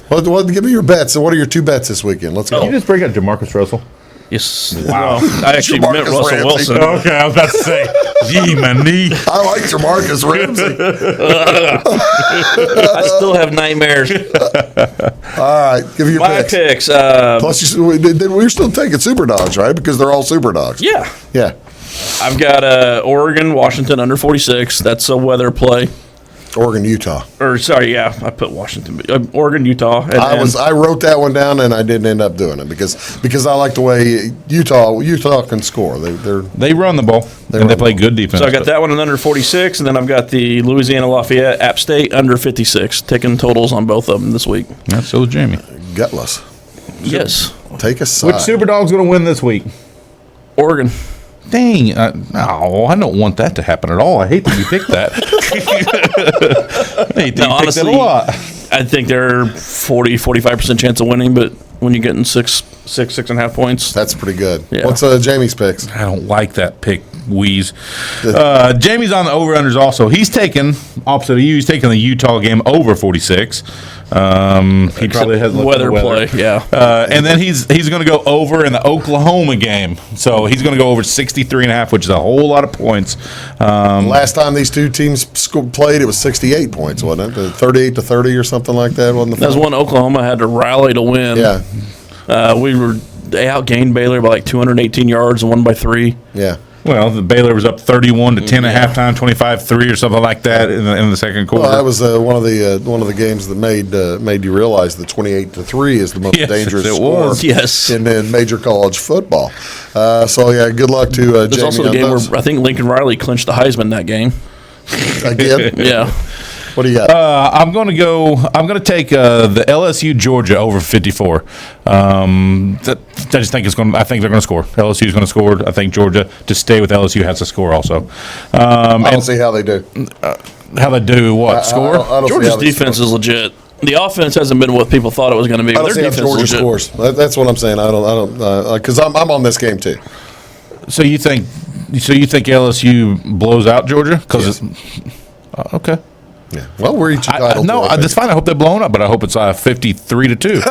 Give me your bets. What are your 2 bets this weekend? Let's go. Did you just break out Jamarcus Russell? Yes. Wow. I actually meant Russell Ramsey. Wilson. Okay, I was about to say, gee, my knee. I like Jamarcus Ramsey. I still have nightmares. All right, give me your My picks. picks. Plus, we're still taking super dogs, right? Because they're all super dogs. Yeah. Yeah. I've got Oregon, Washington under 46. That's a weather play. Oregon, Utah. I put Washington, Oregon, Utah. And I wrote that one down, and I didn't end up doing it because I like the way Utah can score. They run the ball, and they play good defense. So I got that one in under 46, and then I've got the Louisiana Lafayette App State under 56. Taking totals on both of them this week. That's so Jamie. Gutless. Yes. Take a side. Which Superdog's going to win this week? Oregon. Dang. No, I don't want that to happen at all. I hate that you picked that. I hate that you picked that a lot. I think they're 45% chance of winning, but when you're getting 6.5 points. That's pretty good. Yeah. What's Jamie's picks? I don't like that pick, Wheeze. Jamie's on the over-unders also. He's taking, opposite of you, he's taking the Utah game over 46. He probably has weather play, yeah. And then he's going to go over in the Oklahoma game. So he's going to go over 63.5, which is a whole lot of points. Last time these two teams played, it was 68 points, wasn't it? 38-30 or something like that, wasn't it? That was one Oklahoma had to rally to win. Yeah. They outgained Baylor by like 218 yards and won by 3. Yeah. Well, the Baylor was up 31-10 at halftime, 25-3 or something like that in the second quarter. Well, that was one of the games that made you realize that 28-3 is the most dangerous score in major college football. So yeah, good luck to Jamie. There's also the game where I think Lincoln Riley clinched the Heisman that game. Again? Yeah. What do you got? I'm going to take the LSU Georgia over 54. I just think I think they're going to score. LSU's going to score. I think Georgia, to stay with LSU, has to score also. I don't see how they do. How they do what? Score? I don't Georgia's defense is legit. The offense hasn't been what people thought it was going to be. I don't see how Georgia scores. That's what I'm saying. I don't because I'm on this game too. So you think LSU blows out Georgia? Because okay. Yeah. Well, we're each entitled. No, that's fine. I hope they're blown up, but I hope it's 53-2.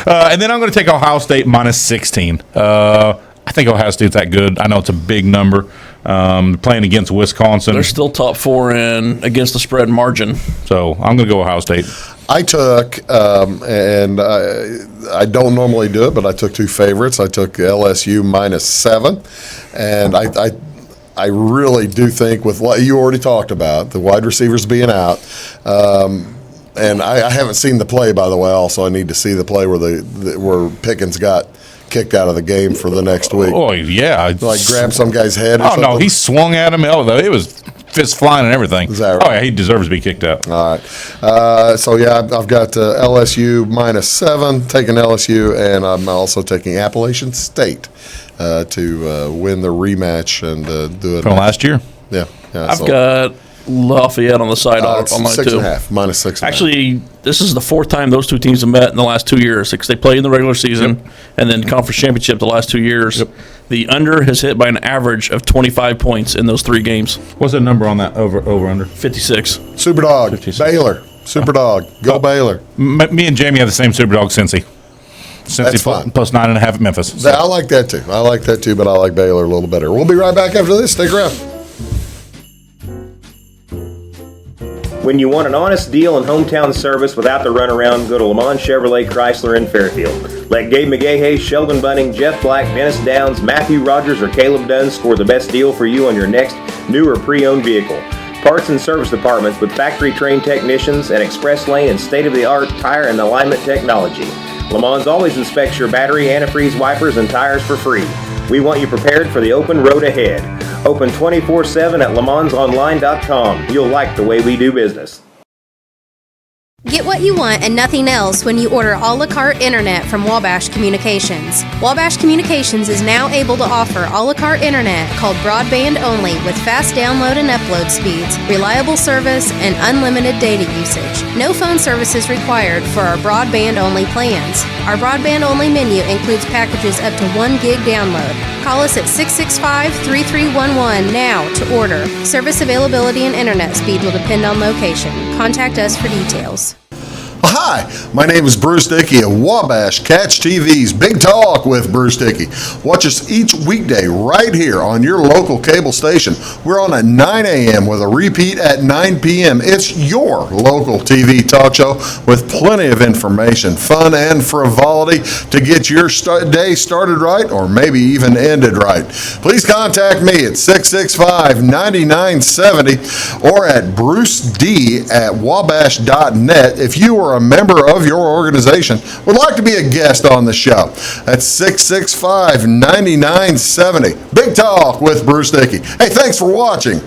And then I'm going to take Ohio State minus 16. I think Ohio State's that good. I know it's a big number. Playing against Wisconsin. They're still top 4 in against the spread margin. So I'm going to go Ohio State. I took, and I don't normally do it, but I took 2 favorites. I took LSU minus 7, and I really do think with what you already talked about, the wide receivers being out, and I haven't seen the play, by the way. Also, I need to see the play where Pickens got kicked out of the game for the next week. Oh yeah, like grab some guy's head. Or something. No, he swung at him. It was fist flying and everything. Is that right? Oh yeah, he deserves to be kicked out. All right. So yeah, I've got LSU minus 7, taking LSU, and I'm also taking Appalachian State to win the rematch and do it from last year. Yeah. I've got Lafayette on the side on mine too. 6.5, minus 6.5. Actually, this is the 4th time those two teams have met in the last 2 years. Because they played in the regular season and then conference championship the last 2 years. Yep. The under has hit by an average of 25 points in those 3 games. What's the number on that over under? 56. Superdog. 56. Baylor. Superdog. Go Baylor. Me and Jamie have the same Superdog, Cincy. That's fine. Plus 9.5 at Memphis. So. I like that too. But I like Baylor a little better. We'll be right back after this. Stick around. When you want an honest deal and hometown service without the runaround, go to Lamont Chevrolet Chrysler in Fairfield. Let Gabe McGahey, Sheldon Bunning, Jeff Black, Dennis Downs, Matthew Rogers, or Caleb Dunn score the best deal for you on your next new or pre-owned vehicle. Parts and service departments with factory-trained technicians and express lane and state-of-the-art tire and alignment technology. Lamont always inspects your battery, antifreeze, wipers, and tires for free. We want you prepared for the open road ahead. Open 24/7 at LeMansOnline.com. You'll like the way we do business. Get what you want and nothing else when you order a la carte internet from Wabash Communications. Wabash Communications is now able to offer a la carte internet called broadband only with fast download and upload speeds, reliable service, and unlimited data usage. No phone service is required for our broadband only plans. Our broadband only menu includes packages up to 1 gig download. Call us at 665-3311 now to order. Service availability and internet speed will depend on location. Contact us for details. Hi, my name is Bruce Dickey of Wabash Catch TV's Big Talk with Bruce Dickey. Watch us each weekday right here on your local cable station. We're on at 9 a.m. with a repeat at 9 p.m. It's your local TV talk show with plenty of information, fun, and frivolity to get your day started right or maybe even ended right. Please contact me at 665-9970 or at bruced@wabash.net if you or a member of your organization would like to be a guest on the show. That's 665-9970. Big Talk with Bruce Dickey. Hey, thanks for watching.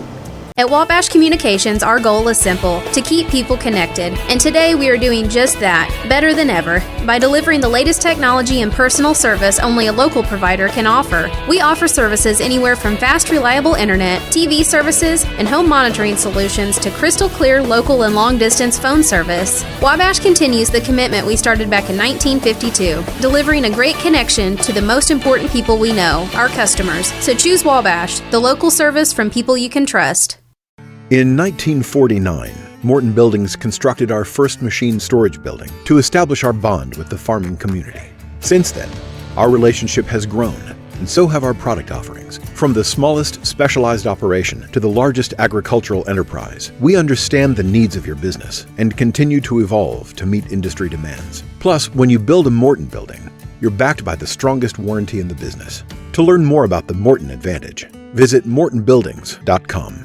At Wabash Communications, our goal is simple, to keep people connected. And today we are doing just that, better than ever, by delivering the latest technology and personal service only a local provider can offer. We offer services anywhere from fast, reliable internet, TV services, and home monitoring solutions to crystal clear local and long-distance phone service. Wabash continues the commitment we started back in 1952, delivering a great connection to the most important people we know, our customers. So choose Wabash, the local service from people you can trust. In 1949, Morton Buildings constructed our first machine storage building to establish our bond with the farming community. Since then, our relationship has grown, and so have our product offerings. From the smallest specialized operation to the largest agricultural enterprise, we understand the needs of your business and continue to evolve to meet industry demands. Plus, when you build a Morton building, you're backed by the strongest warranty in the business. To learn more about the Morton Advantage, visit mortonbuildings.com.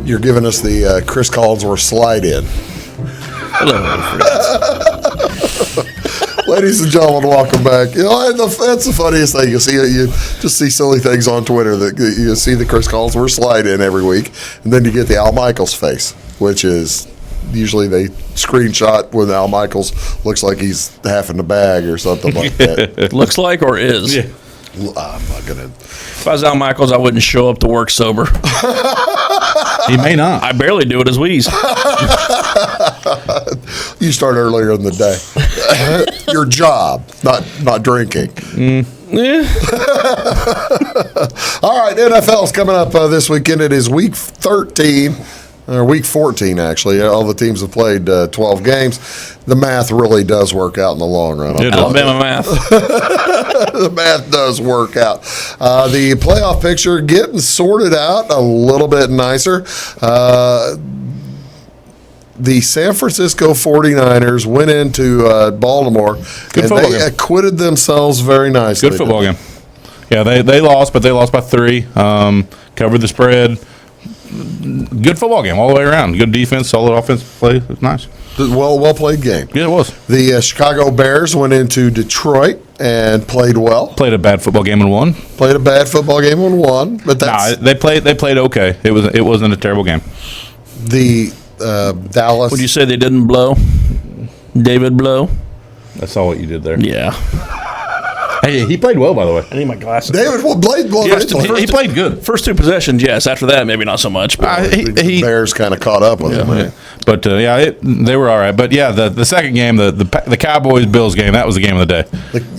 You're giving us the Chris Collinsworth slide in. Hello, Ladies and gentlemen, welcome back. You know, that's the funniest thing. You just see silly things on Twitter that you see the Chris Collinsworth slide in every week, and then you get the Al Michaels face, which is usually they screenshot when Al Michaels looks like he's half in the bag or something like that. Looks like or is? Yeah. I'm not gonna. If I was Al Michaels, I wouldn't show up to work sober. He may not. I barely do it as Wheeze. You start earlier in the day. Your job, not drinking. Yeah. All right, NFL's coming up this weekend. It is week 13. Or week 14, actually. All the teams have played 12 games. The math really does work out in the long run. Alabama math. The math does work out. The playoff picture getting sorted out a little bit nicer. The San Francisco 49ers went into Baltimore, and they acquitted themselves very nicely. Good football game. Yeah, they lost, but they lost by 3. Covered the spread. Good football game all the way around. Good defense, solid offensive play. It was nice. Well played game. Yeah, it was. The Chicago Bears went into Detroit and played well. Played a bad football game and won. Played a bad football game and won. But they played okay. It wasn't a terrible game. The Dallas. Would you say they didn't blow? David blow? I saw what you did there. Yeah. Hey, he played well, by the way. I need my glasses. David played well. He played good. First 2 possessions, yes. After that, maybe not so much. But the Bears kind of caught up with him. Yeah. But, they were all right. But, yeah, the second game, the Cowboys-Bills game, that was the game of the day.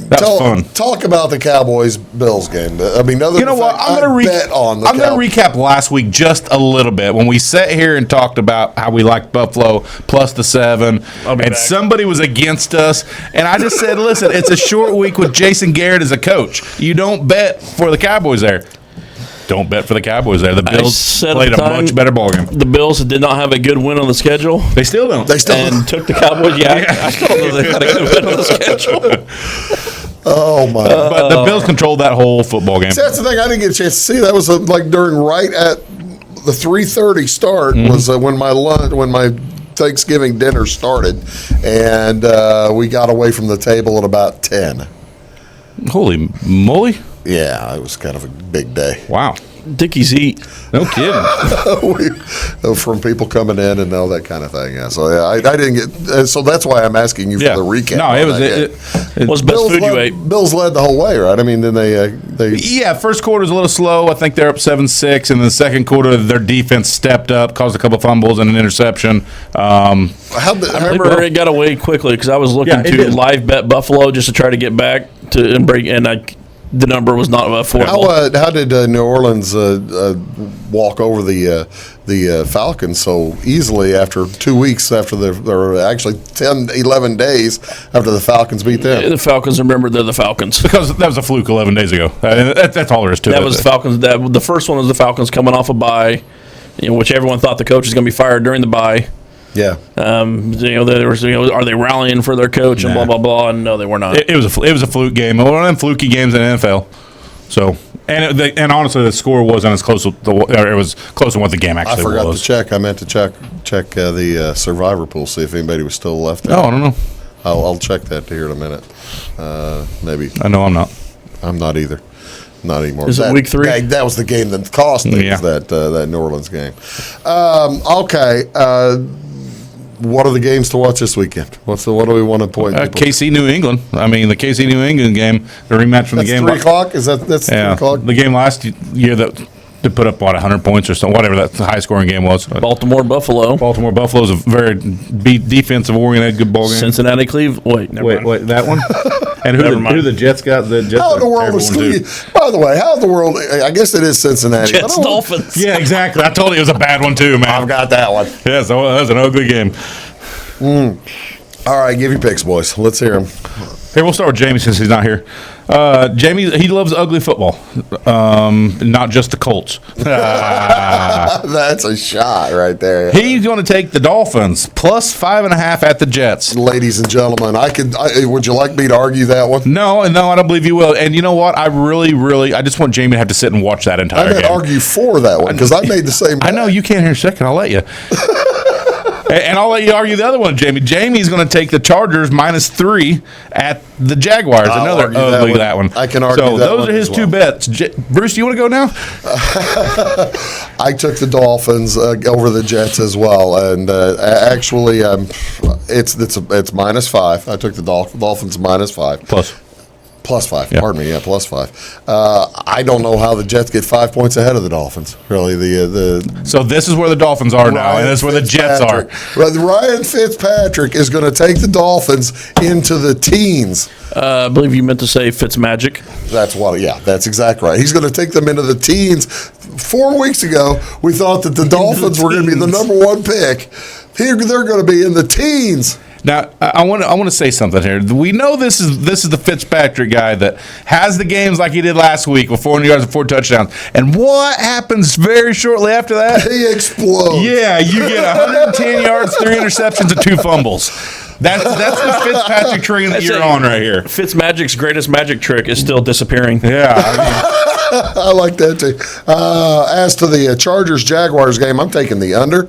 That was fun. Talk about the Cowboys-Bills game. I mean, you know what? I'm going to recap last week just a little bit. When we sat here and talked about how we liked Buffalo plus the 7, and somebody was against us, and I just said, listen, it's a short week with Jason Garrett as a coach. You don't bet for the Cowboys there. Don't bet for the Cowboys there. The Bills played a much better ball game. The Bills did not have a good win on the schedule. They still don't. And took the Cowboys. Yeah, I still don't know they had a good win on the schedule. Oh, my. But the Bills controlled that whole football game. See, that's the thing. I didn't get a chance to see. That was like during right at the 3:30 start was when my Thanksgiving dinner started, and we got away from the table at about 10. Holy moly. Yeah, it was kind of a big day. Wow. Dickey's eat. No kidding. From people coming in and all that kind of thing. Yeah. So I didn't get. So that's why I'm asking you for the recap. No, it was best food you ate. Bills led the whole way, right? I mean, then they. Yeah, first quarter was a little slow. I think they're up 7-6, and the second quarter their defense stepped up, caused a couple fumbles and an interception. I remember it got away quickly because I was looking to live bet Buffalo just to try to get back to and break, and the number was not affordable. How did New Orleans walk over the Falcons so easily after 2 weeks after or actually 10, 11 days after the Falcons beat them? The Falcons, remember, they're the Falcons. Because that was a fluke 11 days ago. That's all there is to it. That was Falcons. The first one was the Falcons coming off a bye, which everyone thought the coach was going to be fired during the bye. Yeah. There was, are they rallying for their coach and blah blah blah? And no, they were not. It was a fluke game. One of them fluky games in the NFL. So, and honestly, the score wasn't as close. It was closer than what the game actually was. I forgot to check. I meant to check the Survivor pool, see if anybody was still left out. Oh, I don't know. I'll check that here in a minute. Maybe. I know I'm not. I'm not either. Not anymore. Is it week 3? That was the game that cost me. Yeah. That New Orleans game. Okay. What are the games to watch this weekend? What do we want to point? KC New England. I mean, the KC New England game, the rematch from the game. 3 o'clock. That's 3 o'clock. The game last year that put up 100 points or something, whatever that high scoring game was. Baltimore Buffalo is a very defensive oriented good ball game. Cincinnati Cleveland. Wait, that one. And who the Jets got? The Jets. How in the world is By the way, how in the world? I guess it is Cincinnati. Jets Dolphins. Yeah, exactly. I told you it was a bad one too, man. I've got that one. Yeah, so that was an ugly game. All right, give your picks, boys. Let's hear them. Here, we'll start with Jamie since he's not here. Jamie, he loves ugly football, not just the Colts. That's a shot right there. He's going to take the Dolphins plus 5.5 at the Jets. Ladies and gentlemen, would you like me to argue that one? No, I don't believe you will. And you know what? I just want Jamie to have to sit and watch that entire game. I argue for that one because I made the same. I know you can't hear a second. I'll let you. And I'll let you argue the other one, Jamie. Jamie's going to take the Chargers -3 at the Jaguars. Another ugly that one. I can argue that one. So those are his two bets. Bruce, you want to go now? I took the Dolphins over the Jets as well, and actually, it's -5. I took the Dolphins -5 Plus 5. Yeah. Pardon me. Yeah, plus 5. I don't know how the Jets get 5 points ahead of the Dolphins. Really, So this is where the Dolphins are now, and that's where the Jets are. Ryan Fitzpatrick is going to take the Dolphins into the teens. I believe you meant to say Fitzmagic. That's exactly right. He's going to take them into the teens. 4 weeks ago, we thought that the Dolphins were going to be the number 1 pick. Here, they're going to be in the teens. Now, I want to say something here. We know this is the Fitzpatrick guy that has the games like he did last week with 400 yards and 4 touchdowns. And what happens very shortly after that? He explodes. Yeah, you get 110 yards, 3 interceptions, and 2 fumbles. That's the Fitzpatrick train that you're on right here. Fitzmagic's greatest magic trick is still disappearing. Yeah, I like that too. As to the Chargers-Jaguars game, I'm taking the under.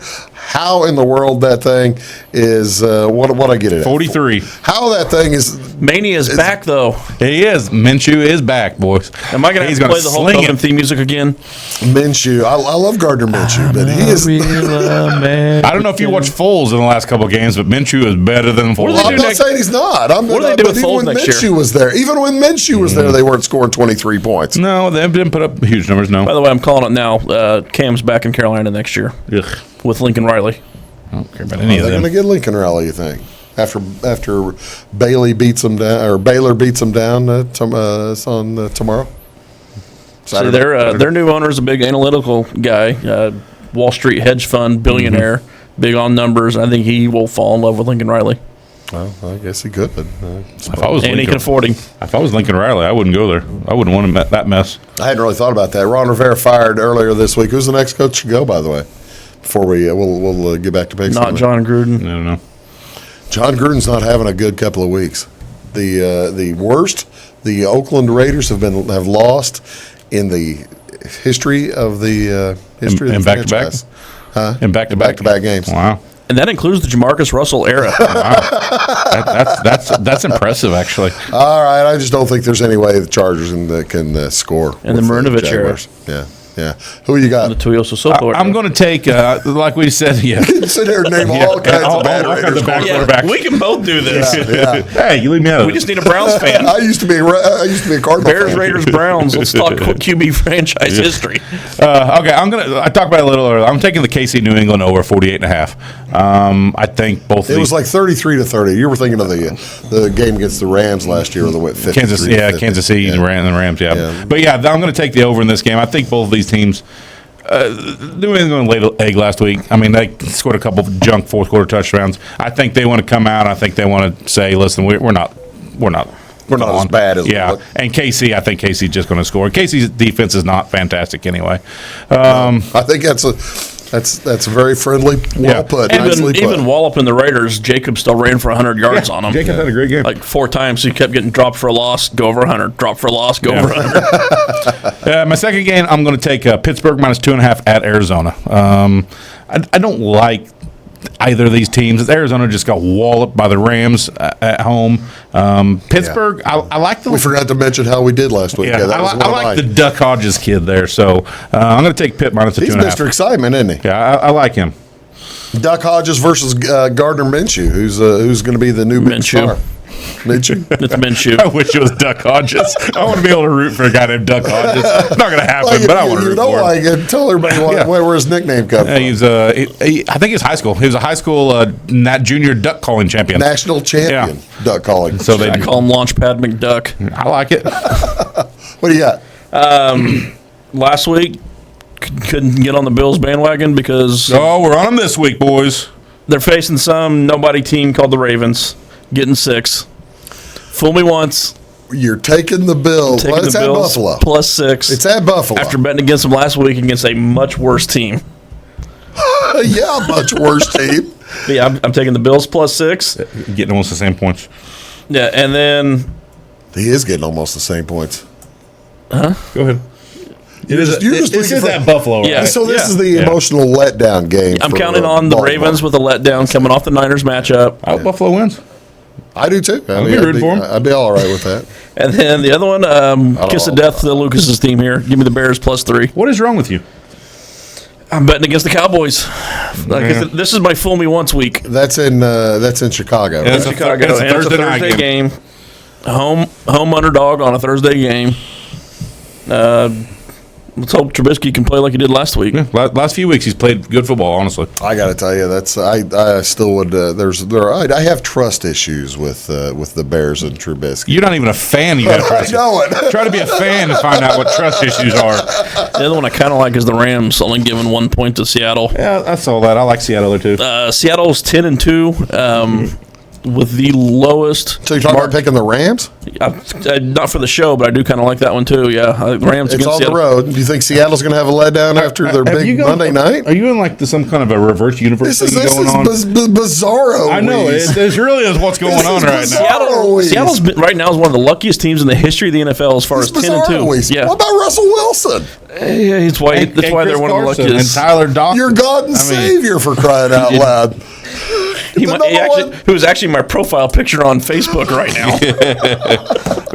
How in the world that thing is, what I get it at? 43. How that thing is. Mania is back, though. He is. Minshew is back, boys. Am I going to play the whole Tobin theme music again? Minshew. I love Gardner Minshew, but he is. I don't know if you watched Foles in the last couple of games, but Minshew is better than Foles. I'm not saying he's not. What do they do with Foles next year? Even when Minshew was there, they weren't scoring 23 points. No, they didn't put up huge numbers, no. By the way, I'm calling it now. Cam's back in Carolina next year. Ugh. With Lincoln Riley. I don't care about any of them. They're going to get Lincoln Riley, you think? After Baylor beats them down tomorrow. So their new owner is a big analytical guy, Wall Street hedge fund billionaire, big on numbers. I think he will fall in love with Lincoln Riley. Well, I guess he could. He can afford him. If I was Lincoln Riley, I wouldn't go there. I wouldn't want him that mess. I hadn't really thought about that. Ron Rivera fired earlier this week. Who's the next coach to go, by the way? Before we'll get back to picks. Not John Gruden. No. John Gruden's not having a good couple of weeks. The worst the Oakland Raiders have lost in the history of the franchise. In back-to-back games. Wow. And that includes the Jamarcus Russell era. Wow. That's impressive, actually. All right, I just don't think there's any way the Chargers can score. And the Marinovich era. Yeah. Yeah. Who you got? The Tuioso Soto. I'm going to take, like we said, You can sit there and name all kinds of bad Raiders quarterbacks. We can both do this. Yeah. Hey, you leave me out of it. We just need a Browns fan. I used to be a Cardinal Bears, fan. Raiders, Browns. Let's talk QB franchise history. Okay, I talked about it a little earlier. I'm taking the KC New England over 48.5. I think both of these. It was like 33-30. You were thinking of the game against the Rams last year, the 50. Kansas City and the Rams, yeah. But yeah, I'm going to take the over in this game. I think both of these teams. New England laid an egg last week. I mean, they scored a couple of junk fourth quarter touchdowns. I think they want to come out. I think they want to say, "Listen, we're not as bad as we look." And KC, I think KC's just going to score. KC's defense is not fantastic anyway. I think that's very friendly. Well put. Even Wallop and the Raiders, Jacob still ran for 100 yards on them. Jacob had a great game. Like 4 times. He kept getting dropped for a loss, go over 100. Drop for a loss, go over 100. My second game, I'm going to take Pittsburgh minus 2.5 at Arizona. I don't like either of these teams. Arizona just got walloped by the Rams at home. Pittsburgh, I like the. We forgot to mention how we did last week. Yeah, I like the Duck Hodges kid there, so I'm going to take Pitt minus 2.5. He's Mr. Excitement, isn't he? Yeah, I like him. Duck Hodges versus Gardner Minshew, who's going to be the new big star. Minshew? It's Minshew. I wish it was Duck Hodges. I want to be able to root for a guy named Duck Hodges. It's not going to happen, but I want to root for him. You don't like it. Tell everybody where his nickname comes from. He's I think it's high school. He was a high school junior duck calling champion. National champion duck calling. So they call him Launchpad McDuck. I like it. What do you got? Last week, couldn't get on the Bills bandwagon because... Oh, we're on them this week, boys. They're facing some nobody team called the Ravens, getting 6. Fool me once. You're taking the Bills. Well, it's at Buffalo. Plus 6. It's at Buffalo. After betting against them last week against a much worse team. Yeah, much worse team. Yeah, I'm taking the Bills plus 6. Getting almost the same points. Yeah, and then... He is getting almost the same points. Huh? Go ahead. This is at Buffalo, right? Yeah. So this is the emotional letdown game. I'm counting on the Ravens with a letdown coming off the Niners matchup. I hope Buffalo wins. I do too. I'd be rooting for him. I'd be all right with that. And then the other one, kiss of death to Lucas's team here. Give me the Bears plus 3. What is wrong with you? I'm betting against the Cowboys. This is my fool me once week. That's in Chicago. Yeah, right? Chicago. It's a Thursday night game. Home underdog on a Thursday game. Let's hope Trubisky can play like he did last week. Yeah, last few weeks he's played good football. Honestly, I got to tell you, I still would. I have trust issues with the Bears and Trubisky. You're not even a fan. You got trust. I know it. Try to be a fan to find out what trust issues are. The other one I kind of like is the Rams, only giving 1 point to Seattle. Yeah, I saw that. I like Seattle there too. Seattle's 10-2. With the lowest. So you're talking about picking the Rams? Not for the show, but I do kind of like that one too. Yeah, Rams. It's against on Seattle. the road. Do you think Seattle's going to have a letdown after their big Monday night? Are you in like some kind of a reverse universe thing going on? This is bizarro. I know it really is what's going on right now. Seattle's right now is one of the luckiest teams in the history of the NFL as far as 10-2. Yeah. What about Russell Wilson? Yeah, that's why they're one of the luckiest. And Tyler Dawson. Your God and Savior, for crying out loud. Who is actually my profile picture on Facebook right now.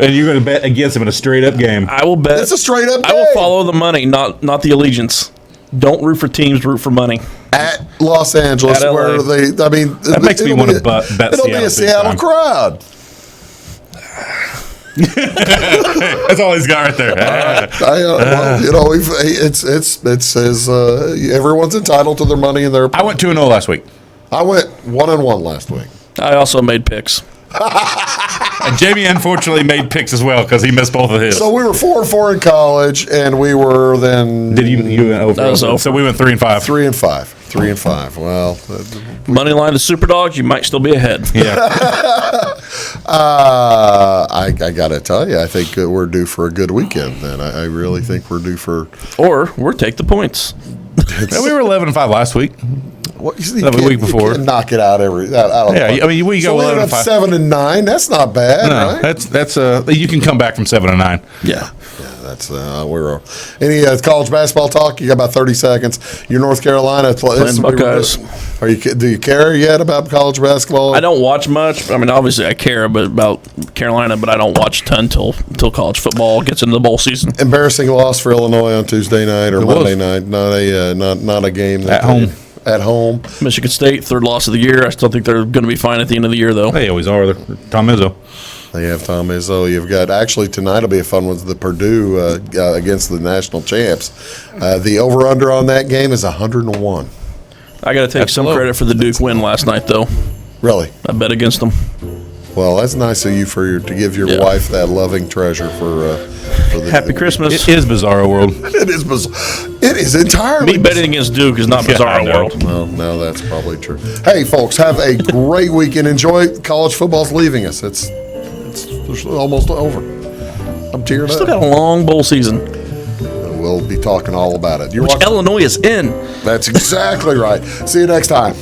And you're going to bet against him in a straight-up game. I will bet. It's a straight-up game. I will follow the money, not the allegiance. Don't root for teams, root for money. At Los Angeles, At where that makes me want to bet Seattle. It'll be a Seattle crowd. That's all he's got right there. It's his. Everyone's entitled to their money and their. I went 2-0 last week. I went 1-1 last week. I also made picks. And Jamie unfortunately made picks as well because he missed both of his. So we were 4-4 in college, and we were then. Did you went over? So we went 3-5. 3-5. Well, money line the Superdogs, you might still be ahead. Yeah. I got to tell you, I think we're due for a good weekend. Then I really think we're due for. Or we're take the points. We were 11-5 last week. What, the week before, you knock it out I mean, we go 11-5. 7-9. That's not bad. No, right? that's you can come back from 7-9. Yeah. That's we're any college basketball talk. You got about 30 seconds. Your North Carolina playing Buckeyes. Do you care yet about college basketball? I don't watch much. I mean, obviously I care about Carolina, but I don't watch a ton till college football gets into the bowl season. Embarrassing loss for Illinois on Tuesday night or Monday night. Not a game at home. At home. Michigan State, third loss of the year. I still think they're going to be fine at the end of the year, though. They always are. Tom Izzo. They have Tom Izzo. You've got actually tonight will be a fun one. The Purdue against the national champs. The over under on that game is 101. I got to take some credit for the Duke win last night, though. Really? I bet against them. Well, that's nice of you to give your wife that loving treasure for the Happy Christmas. It is Bizarro World. It is bizarre. It is entirely. Me betting against Duke is not Bizarro World. Well, no, that's probably true. Hey, folks, have a great weekend. Enjoy. College football's leaving us. It's almost over. I'm tearing up. Still got a long bowl season. We'll be talking all about it. Which Illinois is in. That's exactly right. See you next time.